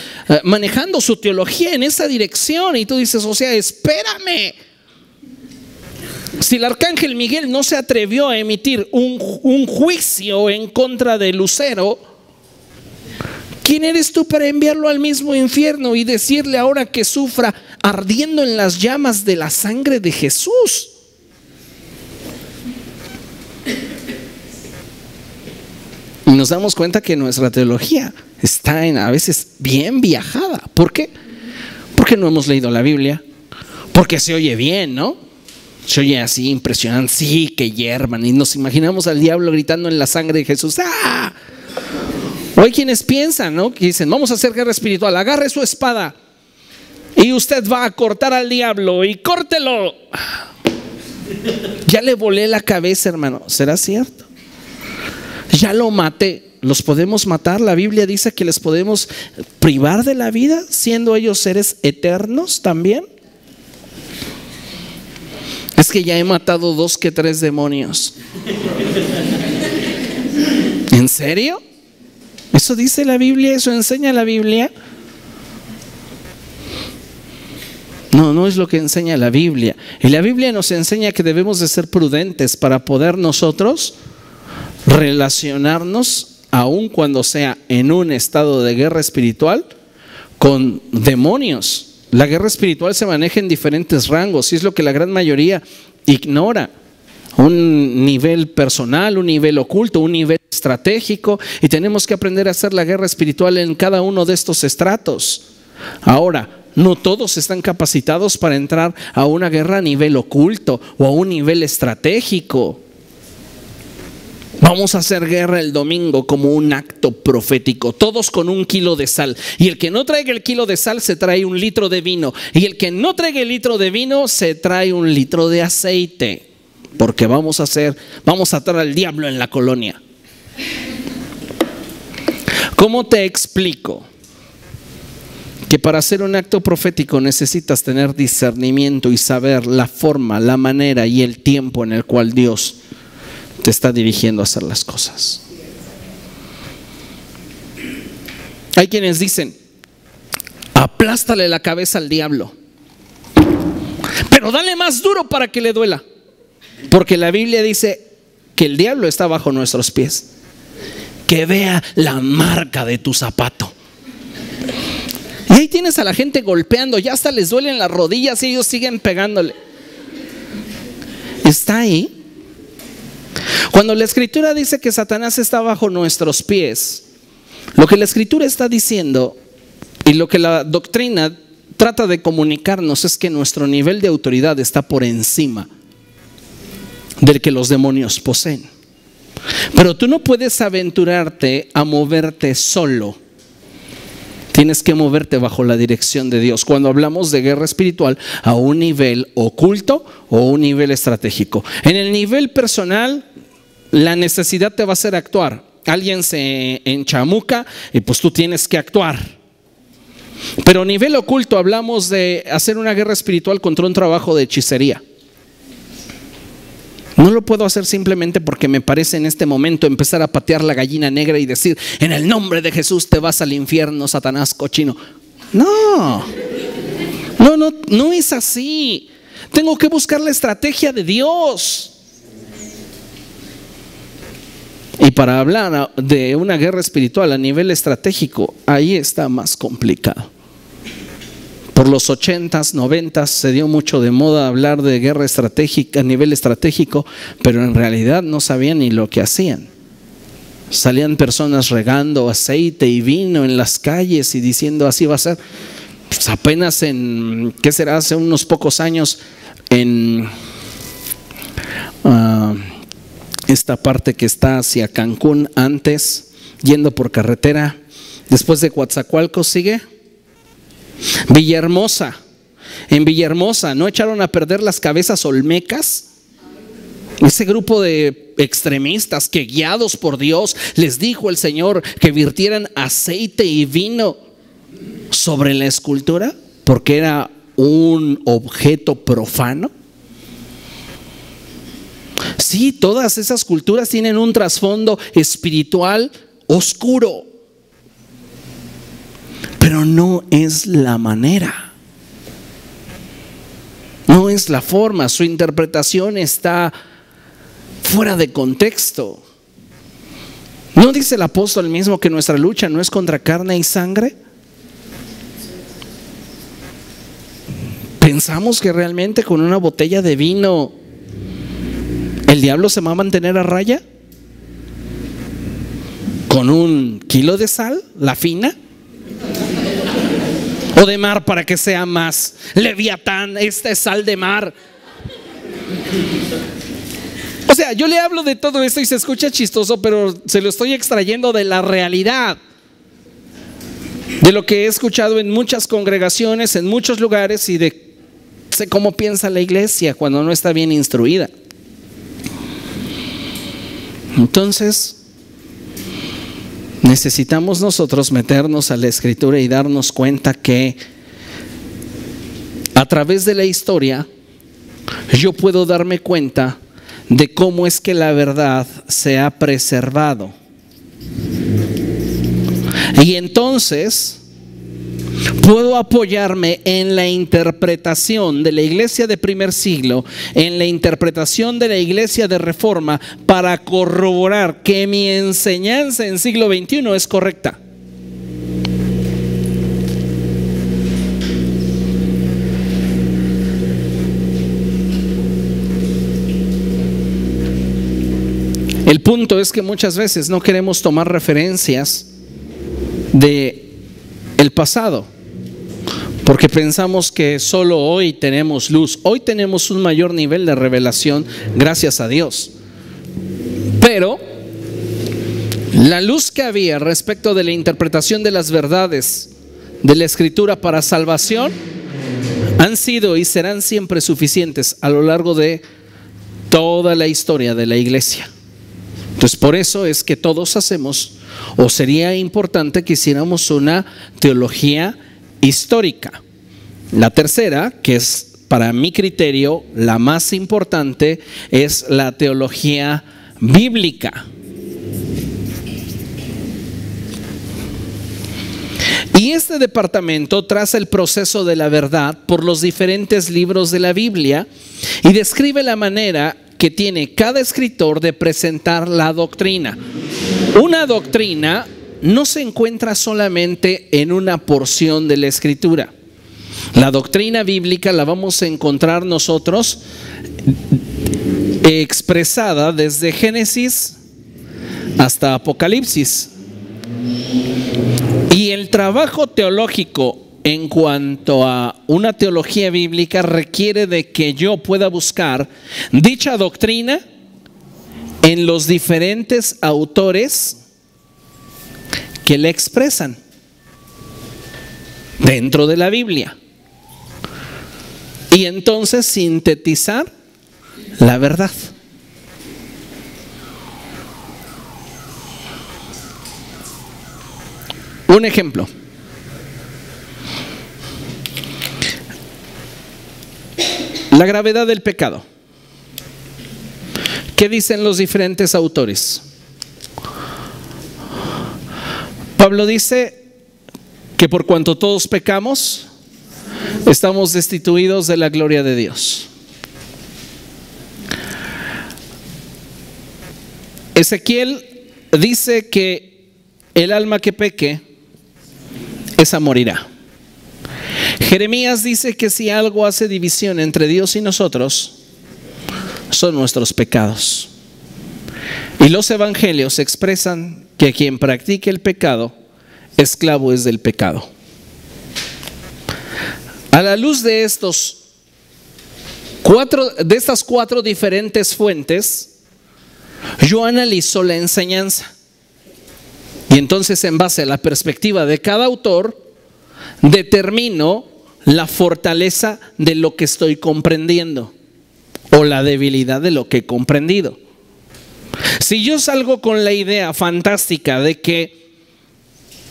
manejando su teología en esa dirección y tú dices, o sea, espérame. Si el arcángel Miguel no se atrevió a emitir un juicio en contra de Lucero, ¿quién eres tú para enviarlo al mismo infierno y decirle ahora que sufra ardiendo en las llamas de la sangre de Jesús? Y nos damos cuenta que nuestra teología está a veces bien viajada. ¿Por qué? Porque no hemos leído la Biblia. Porque se oye bien, ¿no? Se oye así impresionante, sí, que hiervan. Y nos imaginamos al diablo gritando en la sangre de Jesús. ¡Ah! O hay quienes piensan, ¿no? Que dicen, vamos a hacer guerra espiritual, agarre su espada y usted va a cortar al diablo y córtelo. Ya le volé la cabeza, hermano. ¿Será cierto? Ya lo maté. ¿Los podemos matar? La Biblia dice que les podemos privar de la vida, siendo ellos seres eternos también. Es que ya he matado 2 que 3 demonios. ¿En serio? ¿Eso dice la Biblia? ¿Eso enseña la Biblia? No, no es lo que enseña la Biblia. Y la Biblia nos enseña que debemos de ser prudentes para poder nosotros relacionarnos, aun cuando sea en un estado de guerra espiritual, con demonios. La guerra espiritual se maneja en diferentes rangos y es lo que la gran mayoría ignora. Un nivel personal, un nivel oculto, un nivel estratégico, y tenemos que aprender a hacer la guerra espiritual en cada uno de estos estratos. Ahora, no todos están capacitados para entrar a una guerra a nivel oculto o a un nivel estratégico. Vamos a hacer guerra el domingo como un acto profético, todos con 1 kilo de sal. Y el que no traiga el kilo de sal se trae 1 litro de vino. Y el que no traiga el litro de vino se trae 1 litro de aceite. Porque vamos a atar al diablo en la colonia. ¿Cómo te explico? Que para hacer un acto profético necesitas tener discernimiento y saber la forma, la manera y el tiempo en el cual Dios te está dirigiendo a hacer las cosas. Hay quienes dicen, aplástale la cabeza al diablo, pero dale más duro para que le duela. Porque la Biblia dice que el diablo está bajo nuestros pies. Que vea la marca de tu zapato. Y ahí tienes a la gente golpeando, ya hasta les duelen las rodillas y ellos siguen pegándole. Está ahí. Cuando la Escritura dice que Satanás está bajo nuestros pies, lo que la Escritura está diciendo y lo que la doctrina trata de comunicarnos es que nuestro nivel de autoridad está por encima del que los demonios poseen. Pero tú no puedes aventurarte a moverte solo. Tienes que moverte bajo la dirección de Dios. Cuando hablamos de guerra espiritual, a un nivel oculto o un nivel estratégico. En el nivel personal, la necesidad te va a hacer actuar. Alguien se enchamuca y pues tú tienes que actuar. Pero a nivel oculto hablamos de hacer una guerra espiritual contra un trabajo de hechicería. No lo puedo hacer simplemente porque me parece en este momento empezar a patear la gallina negra y decir, en el nombre de Jesús te vas al infierno, Satanás cochino. No es así. Tengo que buscar la estrategia de Dios. Y para hablar de una guerra espiritual a nivel estratégico, ahí está más complicado. Por los 80s, 90s se dio mucho de moda hablar de guerra estratégica a nivel estratégico, pero en realidad no sabían ni lo que hacían. Salían personas regando aceite y vino en las calles y diciendo así va a ser. Pues apenas en, ¿qué será? Hace unos pocos años en esta parte que está hacia Cancún antes, yendo por carretera, después de Coatzacoalcos sigue Villahermosa. En Villahermosa, ¿no echaron a perder las cabezas olmecas? Ese grupo de extremistas que guiados por Dios les dijo el Señor que virtieran aceite y vino sobre la escultura porque era un objeto profano. Sí, todas esas culturas tienen un trasfondo espiritual oscuro. Pero no es la manera. No es la forma. Su interpretación está fuera de contexto. ¿No dice el apóstol mismo que nuestra lucha no es contra carne y sangre? ¿Pensamos que realmente con una botella de vino el diablo se va a mantener a raya? ¿Con un kilo de sal, la fina? ¿O de mar para que sea más Leviatán? Esta es sal de mar. O sea, yo le hablo de todo esto y se escucha chistoso, pero se lo estoy extrayendo de la realidad, de lo que he escuchado en muchas congregaciones, en muchos lugares, y de sé cómo piensa la iglesia cuando no está bien instruida. Entonces, necesitamos nosotros meternos a la Escritura y darnos cuenta que a través de la historia yo puedo darme cuenta de cómo es que la verdad se ha preservado. Y entonces puedo apoyarme en la interpretación de la iglesia de primer siglo, en la interpretación de la iglesia de Reforma, para corroborar que mi enseñanza en siglo XXI es correcta. El punto es que muchas veces no queremos tomar referencias de el pasado, porque pensamos que solo hoy tenemos luz. Hoy tenemos un mayor nivel de revelación, gracias a Dios. Pero la luz que había respecto de la interpretación de las verdades de la Escritura para salvación han sido y serán siempre suficientes a lo largo de toda la historia de la iglesia. Entonces, por eso es que todos hacemos, o sería importante que hiciéramos una teología histórica. La tercera, que es para mi criterio la más importante, es la teología bíblica. Y este departamento traza el proceso de la verdad por los diferentes libros de la Biblia y describe la manera que tiene cada escritor de presentar la doctrina. Una doctrina no se encuentra solamente en una porción de la Escritura. La doctrina bíblica la vamos a encontrar nosotros expresada desde Génesis hasta Apocalipsis. Y el trabajo teológico en cuanto a una teología bíblica requiere de que yo pueda buscar dicha doctrina en los diferentes autores que la expresan dentro de la Biblia, y entonces sintetizar la verdad. Un ejemplo. La gravedad del pecado. ¿Qué dicen los diferentes autores? Pablo dice que por cuanto todos pecamos, estamos destituidos de la gloria de Dios. Ezequiel dice que el alma que peque, esa morirá. Jeremías dice que si algo hace división entre Dios y nosotros, son nuestros pecados. Y los evangelios expresan que quien practique el pecado, esclavo es del pecado. A la luz de estas cuatro diferentes fuentes, yo analizo la enseñanza. Y entonces, en base a la perspectiva de cada autor, determino la fortaleza de lo que estoy comprendiendo o la debilidad de lo que he comprendido. Si yo salgo con la idea fantástica de que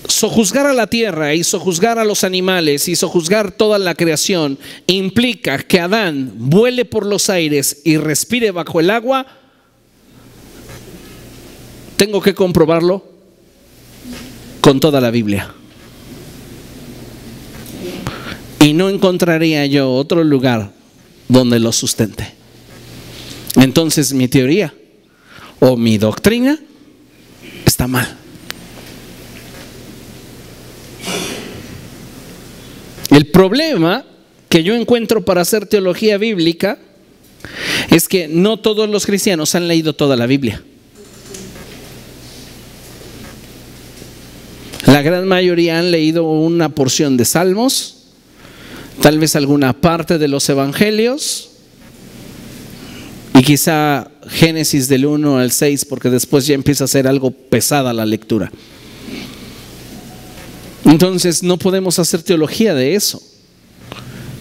sojuzgar a la tierra y sojuzgar a los animales y sojuzgar toda la creación implica que Adán vuele por los aires y respire bajo el agua, tengo que comprobarlo con toda la Biblia. Y no encontraría yo otro lugar donde lo sustente. Entonces mi teoría o mi doctrina está mal. El problema que yo encuentro para hacer teología bíblica es que no todos los cristianos han leído toda la Biblia. La gran mayoría han leído una porción de Salmos, tal vez alguna parte de los Evangelios y quizá Génesis del 1 al 6, porque después ya empieza a ser algo pesada la lectura. Entonces no podemos hacer teología de eso.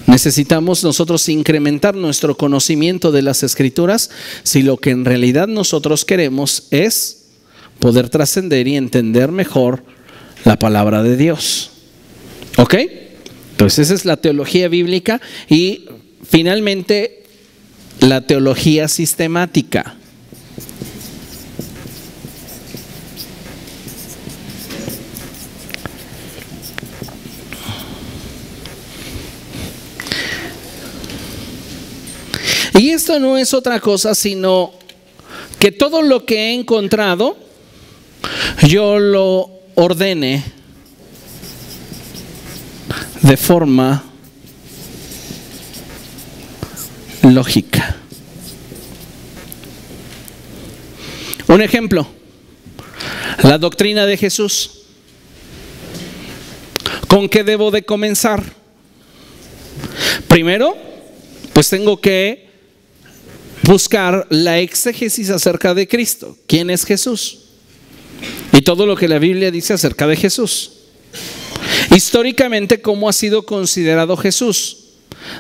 Necesitamos nosotros incrementar nuestro conocimiento de las Escrituras si lo que en realidad nosotros queremos es poder trascender y entender mejor la palabra de Dios. ¿Ok? Entonces esa es la teología bíblica y finalmente la teología sistemática. Y esto no es otra cosa sino que todo lo que he encontrado yo lo ordene de forma lógica. Un ejemplo, la doctrina de Jesús. ¿Con qué debo de comenzar? Primero, pues tengo que buscar la exégesis acerca de Cristo. ¿Quién es Jesús? Y todo lo que la Biblia dice acerca de Jesús. Históricamente, ¿cómo ha sido considerado Jesús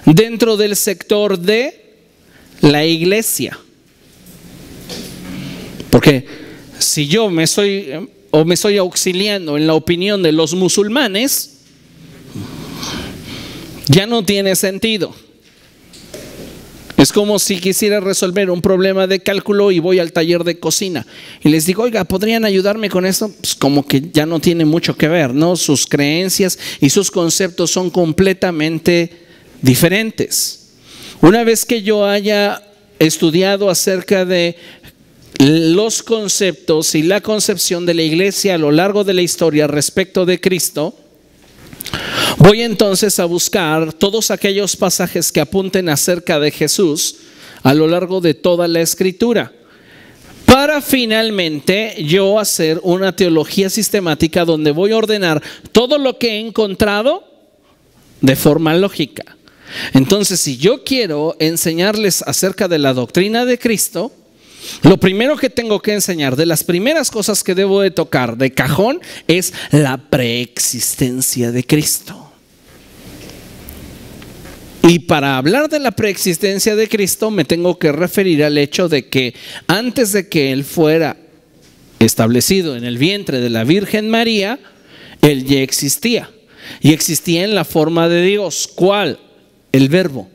dentro del sector de la iglesia? Porque si yo me estoy auxiliando en la opinión de los musulmanes, ya no tiene sentido. Es como si quisiera resolver un problema de cálculo y voy al taller de cocina y les digo, oiga, ¿podrían ayudarme con esto? Pues como que ya no tiene mucho que ver, ¿no? Sus creencias y sus conceptos son completamente diferentes. Una vez que yo haya estudiado acerca de los conceptos y la concepción de la iglesia a lo largo de la historia respecto de Cristo, voy entonces a buscar todos aquellos pasajes que apunten acerca de Jesús a lo largo de toda la Escritura, para finalmente yo hacer una teología sistemática donde voy a ordenar todo lo que he encontrado de forma lógica. Entonces, si yo quiero enseñarles acerca de la doctrina de Cristo, lo primero que tengo que enseñar, de las primeras cosas que debo de tocar de cajón, es la preexistencia de Cristo. Y para hablar de la preexistencia de Cristo me tengo que referir al hecho de que antes de que Él fuera establecido en el vientre de la Virgen María, Él ya existía. Y existía en la forma de Dios. ¿Cuál? El Verbo.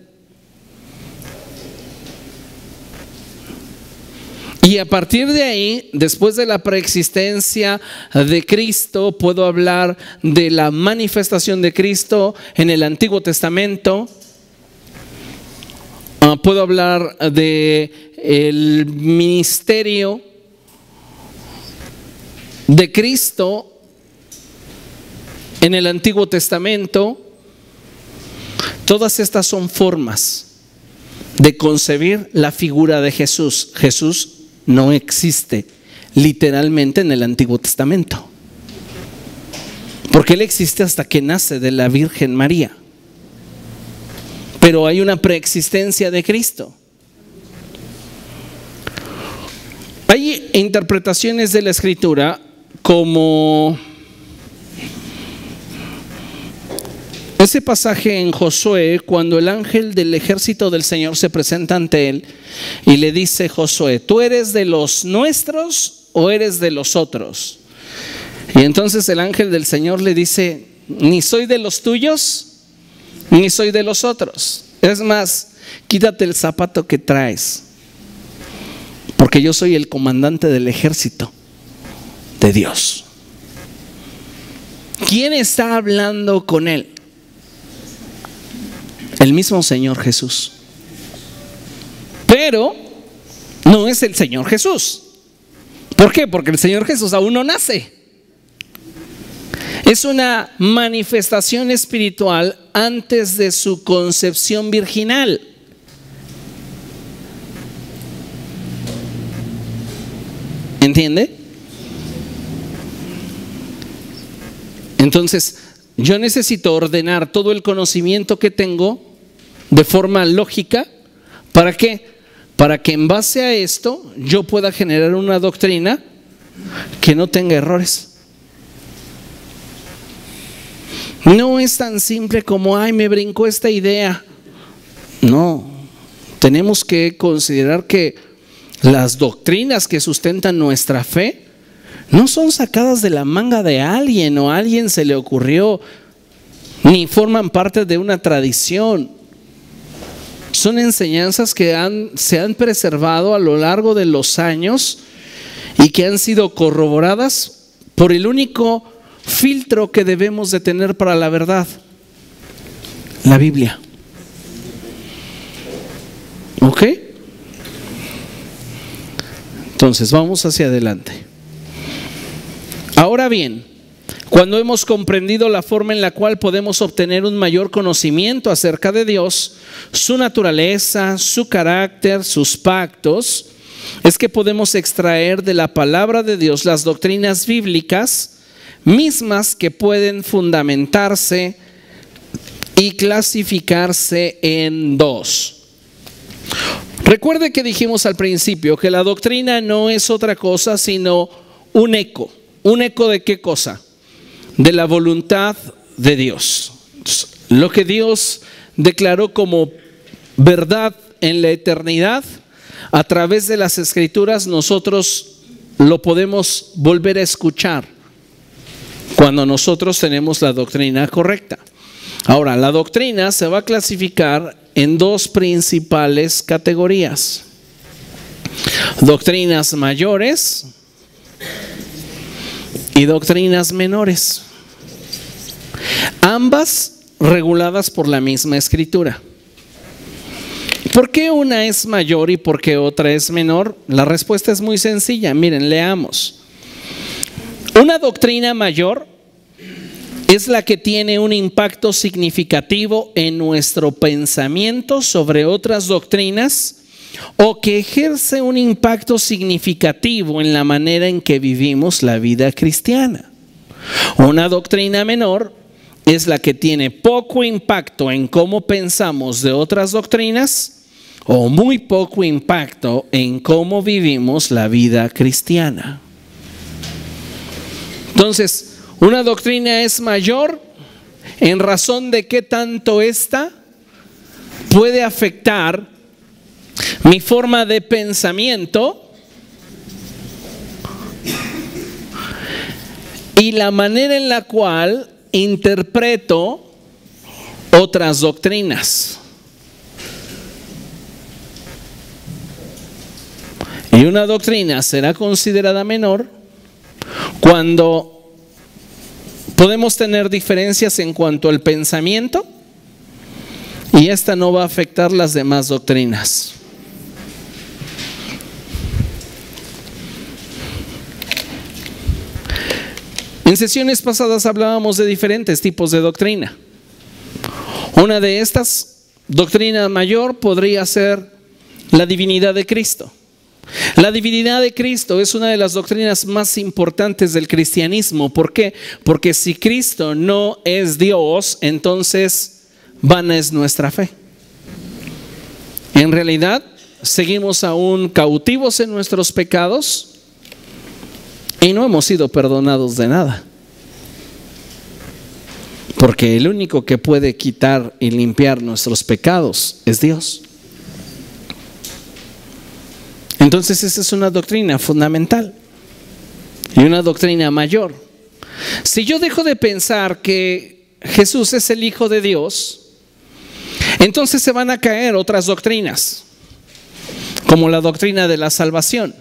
Y a partir de ahí, después de la preexistencia de Cristo, puedo hablar de la manifestación de Cristo en el Antiguo Testamento. Puedo hablar del ministerio de Cristo en el Antiguo Testamento. Todas estas son formas de concebir la figura de Jesús. Jesús no existe literalmente en el Antiguo Testamento, porque Él existe hasta que nace de la Virgen María. Pero hay una preexistencia de Cristo. Hay interpretaciones de la Escritura como ese pasaje en Josué, cuando el ángel del ejército del Señor se presenta ante él y le dice: Josué, ¿tú eres de los nuestros o eres de los otros? Y entonces el ángel del Señor le dice: ni soy de los tuyos, ni soy de los otros. Es más, quítate el zapato que traes, porque yo soy el comandante del ejército de Dios. ¿quién está hablando con él? El mismo Señor Jesús. Pero no es el Señor Jesús. ¿Por qué? Porque el Señor Jesús aún no nace. Es una manifestación espiritual antes de su concepción virginal. ¿Entiende? Entonces, yo necesito ordenar todo el conocimiento que tengo de forma lógica. ¿Para qué? Para que en base a esto yo pueda generar una doctrina que no tenga errores. No es tan simple como, ay, me brincó esta idea. No, tenemos que considerar que las doctrinas que sustentan nuestra fe no son sacadas de la manga de alguien o a alguien se le ocurrió, ni forman parte de una tradición. Son enseñanzas que se han preservado a lo largo de los años y que han sido corroboradas por el único filtro que debemos de tener para la verdad: la Biblia. ¿Ok? Entonces vamos hacia adelante. Ahora bien, cuando hemos comprendido la forma en la cual podemos obtener un mayor conocimiento acerca de Dios, su naturaleza, su carácter, sus pactos, es que podemos extraer de la palabra de Dios las doctrinas bíblicas mismas que pueden fundamentarse y clasificarse en dos. Recuerde que dijimos al principio que la doctrina no es otra cosa sino un eco. ¿Un eco de qué cosa? De la voluntad de Dios. Lo que Dios declaró como verdad en la eternidad, a través de las Escrituras nosotros lo podemos volver a escuchar cuando nosotros tenemos la doctrina correcta. Ahora, la doctrina se va a clasificar en dos principales categorías: doctrinas mayores y doctrinas menores, ambas reguladas por la misma Escritura. ¿Por qué una es mayor y por qué otra es menor? La respuesta es muy sencilla. Miren, leamos. Una doctrina mayor es la que tiene un impacto significativo en nuestro pensamiento sobre otras doctrinas, o que ejerce un impacto significativo en la manera en que vivimos la vida cristiana. Una doctrina menor es la que tiene poco impacto en cómo pensamos de otras doctrinas, o muy poco impacto en cómo vivimos la vida cristiana. Entonces, una doctrina es mayor en razón de qué tanto ésta puede afectar mi forma de pensamiento y la manera en la cual interpreto otras doctrinas. Y una doctrina será considerada menor cuando podemos tener diferencias en cuanto al pensamiento y esta no va a afectar las demás doctrinas. En sesiones pasadas hablábamos de diferentes tipos de doctrina. Una de estas, doctrina mayor, podría ser la divinidad de Cristo. La divinidad de Cristo es una de las doctrinas más importantes del cristianismo. ¿Por qué? Porque si Cristo no es Dios, entonces vana es nuestra fe. En realidad, seguimos aún cautivos en nuestros pecados y no hemos sido perdonados de nada. Porque el único que puede quitar y limpiar nuestros pecados es Dios. Entonces esa es una doctrina fundamental y una doctrina mayor. Si yo dejo de pensar que Jesús es el Hijo de Dios, entonces se van a caer otras doctrinas, como la doctrina de la salvación,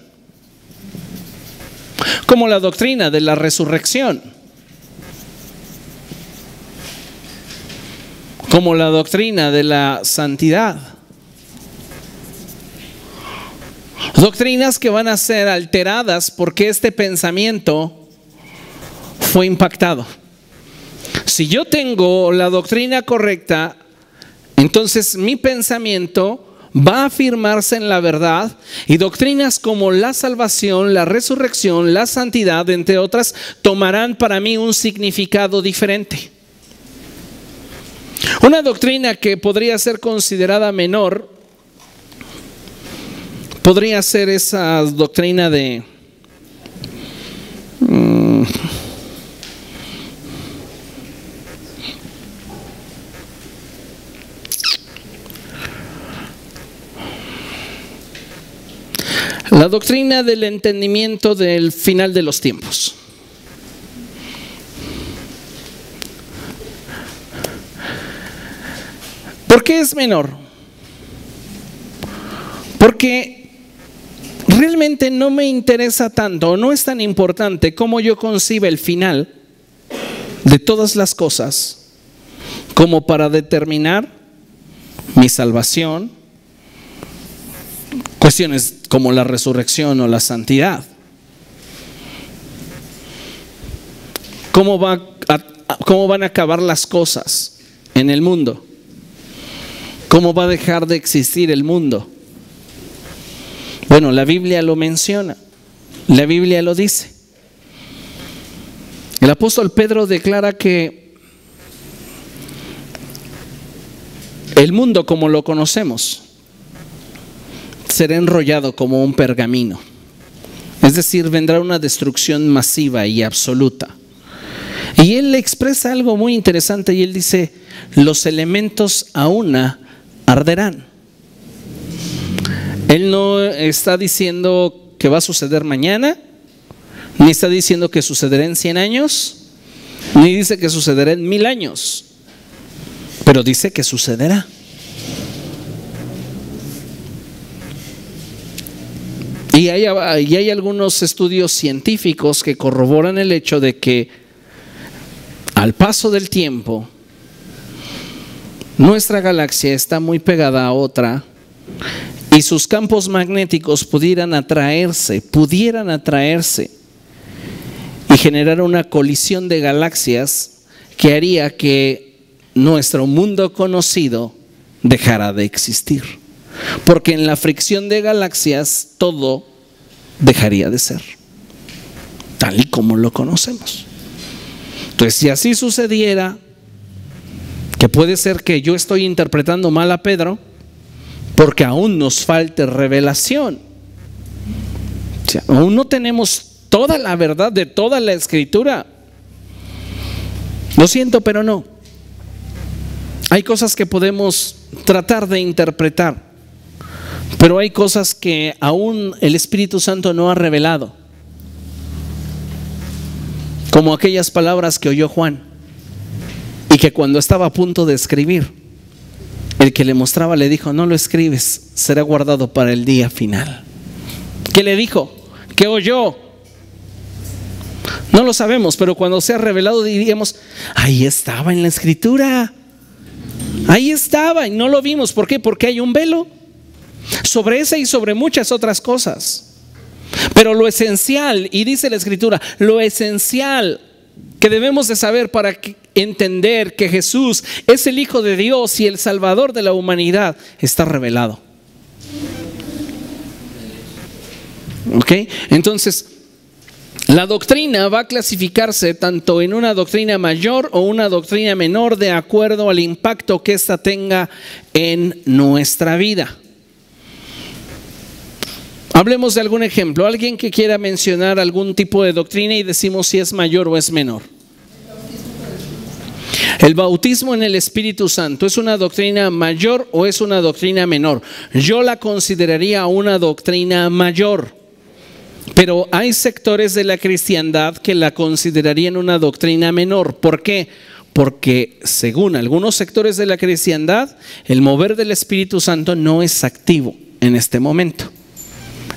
como la doctrina de la resurrección. como la doctrina de la santidad. Doctrinas que van a ser alteradas porque este pensamiento fue impactado. Si yo tengo la doctrina correcta, entonces mi pensamiento va a afirmarse en la verdad, y doctrinas como la salvación, la resurrección, la santidad, entre otras, tomarán para mí un significado diferente. Una doctrina que podría ser considerada menor podría ser esa doctrina de la doctrina del entendimiento del final de los tiempos. ¿Por qué es menor? Porque realmente no me interesa tanto, no es tan importante cómo yo conciba el final de todas las cosas como para determinar mi salvación, cuestiones como la resurrección o la santidad. ¿Cómo van a acabar las cosas en el mundo? ¿Cómo va a dejar de existir el mundo? Bueno, la Biblia lo menciona, la Biblia lo dice. El apóstol Pedro declara que el mundo como lo conocemos será enrollado como un pergamino. Es decir, vendrá una destrucción masiva y absoluta. Y él le expresa algo muy interesante y él dice: los elementos a una arderán. Él no está diciendo que va a suceder mañana, ni está diciendo que sucederá en 100 años, ni dice que sucederá en 1000 años, pero dice que sucederá. Y hay algunos estudios científicos que corroboran el hecho de que al paso del tiempo nuestra galaxia está muy pegada a otra y sus campos magnéticos pudieran atraerse y generar una colisión de galaxias que haría que nuestro mundo conocido dejara de existir. Porque en la fricción de galaxias todo dejaría de ser tal y como lo conocemos. Entonces, si así sucediera, que puede ser que yo estoy interpretando mal a Pedro, porque aún nos falte revelación. O sea, aún no tenemos toda la verdad de toda la Escritura. Lo siento, pero no. Hay cosas que podemos tratar de interpretar, pero hay cosas que aún el Espíritu Santo no ha revelado. Como aquellas palabras que oyó Juan y que cuando estaba a punto de escribir, el que le mostraba le dijo: no lo escribes, será guardado para el día final. ¿Qué le dijo? ¿Qué oyó? No lo sabemos, pero cuando sea revelado diríamos: ahí estaba en la Escritura, ahí estaba y no lo vimos. ¿Por qué? Porque hay un velo sobre esa y sobre muchas otras cosas. Pero lo esencial, y dice la Escritura, lo esencial que debemos de saber para entender que Jesús es el Hijo de Dios y el Salvador de la humanidad, está revelado. ¿Ok? Entonces, la doctrina va a clasificarse tanto en una doctrina mayor o una doctrina menor de acuerdo al impacto que ésta tenga en nuestra vida. Hablemos de algún ejemplo. Alguien que quiera mencionar algún tipo de doctrina y decimos si es mayor o es menor. El bautismo en el Espíritu Santo, ¿es una doctrina mayor o es una doctrina menor? Yo la consideraría una doctrina mayor, pero hay sectores de la cristiandad que la considerarían una doctrina menor. ¿Por qué? Porque según algunos sectores de la cristiandad, el mover del Espíritu Santo no es activo en este momento.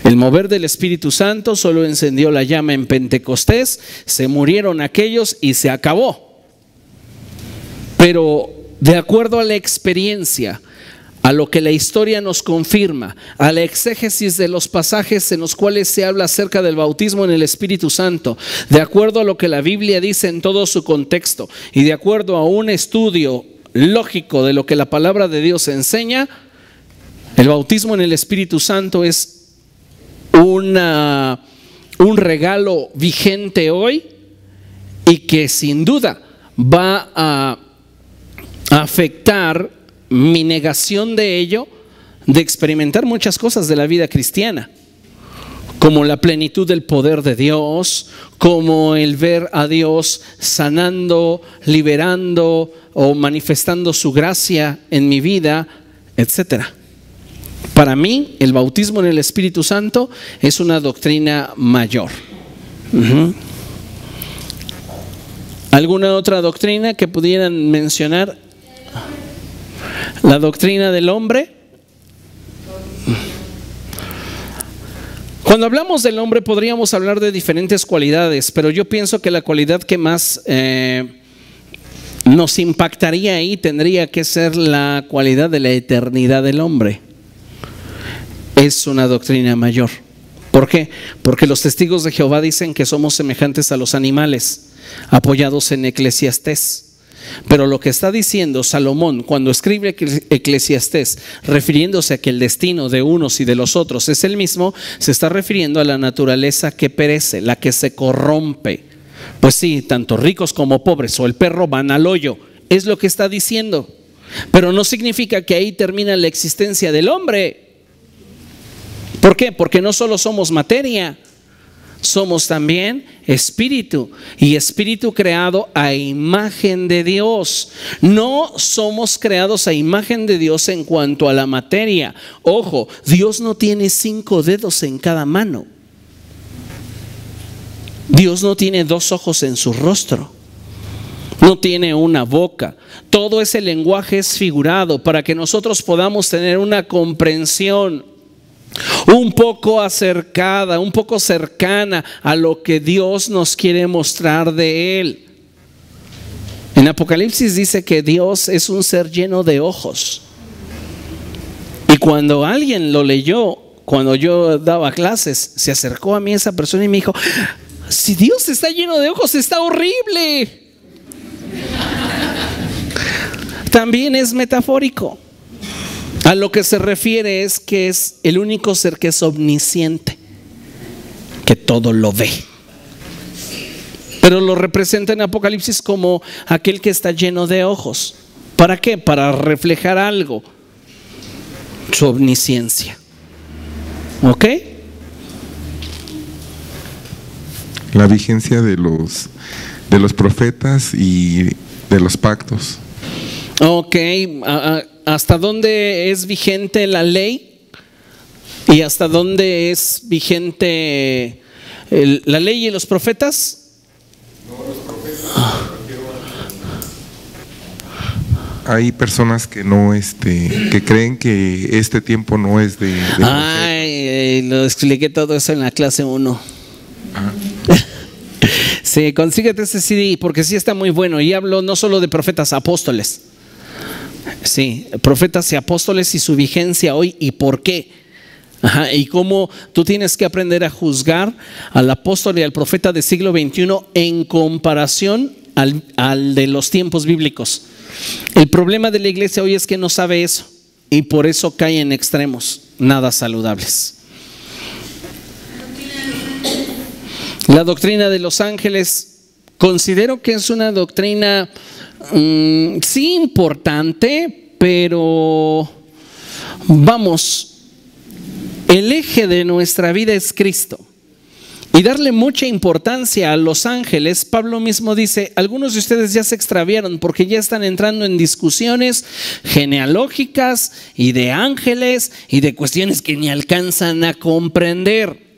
El mover del Espíritu Santo solo encendió la llama en Pentecostés, se murieron aquellos y se acabó. Pero de acuerdo a la experiencia, a lo que la historia nos confirma, a la exégesis de los pasajes en los cuales se habla acerca del bautismo en el Espíritu Santo, de acuerdo a lo que la Biblia dice en todo su contexto y de acuerdo a un estudio lógico de lo que la palabra de Dios enseña, el bautismo en el Espíritu Santo es un regalo vigente hoy y que sin duda va a afectar mi negación de ello, de experimentar muchas cosas de la vida cristiana, como la plenitud del poder de Dios, como el ver a Dios sanando, liberando o manifestando su gracia en mi vida, etcétera. Para mí, el bautismo en el Espíritu Santo es una doctrina mayor. ¿Alguna otra doctrina que pudieran mencionar? La doctrina del hombre. Cuando hablamos del hombre podríamos hablar de diferentes cualidades, pero yo pienso que la cualidad que más nos impactaría ahí tendría que ser la cualidad de la eternidad del hombre. Es una doctrina mayor. ¿Por qué? Porque los testigos de Jehová dicen que somos semejantes a los animales, apoyados en Eclesiastés. Pero lo que está diciendo Salomón cuando escribe Eclesiastés, refiriéndose a que el destino de unos y de los otros es el mismo, se está refiriendo a la naturaleza que perece, la que se corrompe. Pues sí, tanto ricos como pobres o el perro van al hoyo, es lo que está diciendo. Pero no significa que ahí termina la existencia del hombre. ¿Por qué? Porque no solo somos materia, somos también espíritu, y espíritu creado a imagen de Dios. No somos creados a imagen de Dios en cuanto a la materia. Ojo, Dios no tiene 5 dedos en cada mano. Dios no tiene 2 ojos en su rostro. No tiene una boca. Todo ese lenguaje es figurado para que nosotros podamos tener una comprensión un poco acercada, un poco cercana a lo que Dios nos quiere mostrar de Él. En Apocalipsis dice que Dios es un ser lleno de ojos. Y cuando alguien lo leyó, cuando yo daba clases, se acercó a mí esa persona y me dijo: si Dios está lleno de ojos, está horrible. También es metafórico. A lo que se refiere es que es el único ser que es omnisciente, que todo lo ve. Pero lo representa en Apocalipsis como aquel que está lleno de ojos. ¿Para qué? Para reflejar algo, su omnisciencia. ¿Ok? La vigencia de los profetas y de los pactos. Ok, ¿hasta dónde es vigente la ley? ¿Y hasta dónde es vigente la ley y los profetas? No, los profetas. Hay personas que no, que creen que este tiempo no es de lo expliqué todo eso en la clase 1. Sí, consíguete ese CD porque sí está muy bueno. Y hablo no solo de profetas, apóstoles. Sí, profetas y apóstoles y su vigencia hoy y por qué. Y cómo tú tienes que aprender a juzgar al apóstol y al profeta del siglo XXI en comparación al de los tiempos bíblicos. El problema de la iglesia hoy es que no sabe eso y por eso cae en extremos nada saludables. La doctrina de los ángeles considero que es una doctrina sí importante, pero vamos, el eje de nuestra vida es Cristo. Y darle mucha importancia a los ángeles, Pablo mismo dice: algunos de ustedes ya se extraviaron porque ya están entrando en discusiones genealógicas y de ángeles y de cuestiones que ni alcanzan a comprender.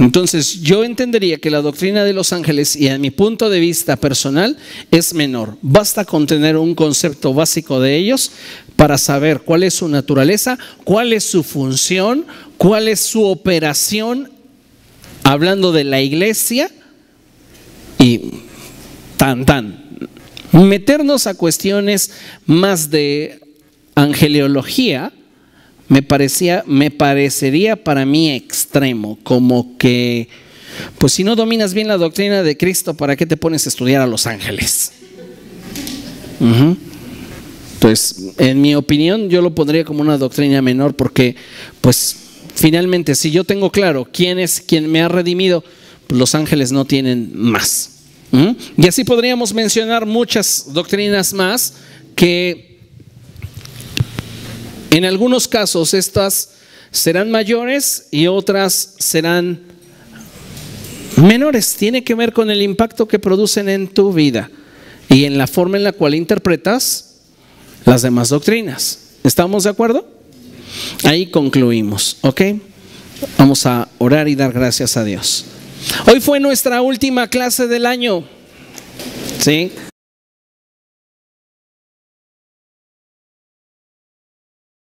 Entonces yo entendería que la doctrina de los ángeles, y a mi punto de vista personal, es menor. Basta con tener un concepto básico de ellos para saber cuál es su naturaleza, cuál es su función, cuál es su operación, hablando de la iglesia, y tan. Meternos a cuestiones más de angeleología me parecería para mí extremo, como que, pues si no dominas bien la doctrina de Cristo, ¿para qué te pones a estudiar a los ángeles? Pues en mi opinión yo lo pondría como una doctrina menor, porque pues finalmente si yo tengo claro quién es quien me ha redimido, pues los ángeles no tienen más. Y así podríamos mencionar muchas doctrinas más que en algunos casos estas serán mayores y otras serán menores. Tiene que ver con el impacto que producen en tu vida y en la forma en la cual interpretas las demás doctrinas. ¿Estamos de acuerdo? Ahí concluimos, ¿ok? Vamos a orar y dar gracias a Dios. Hoy fue nuestra última clase del año, ¿sí?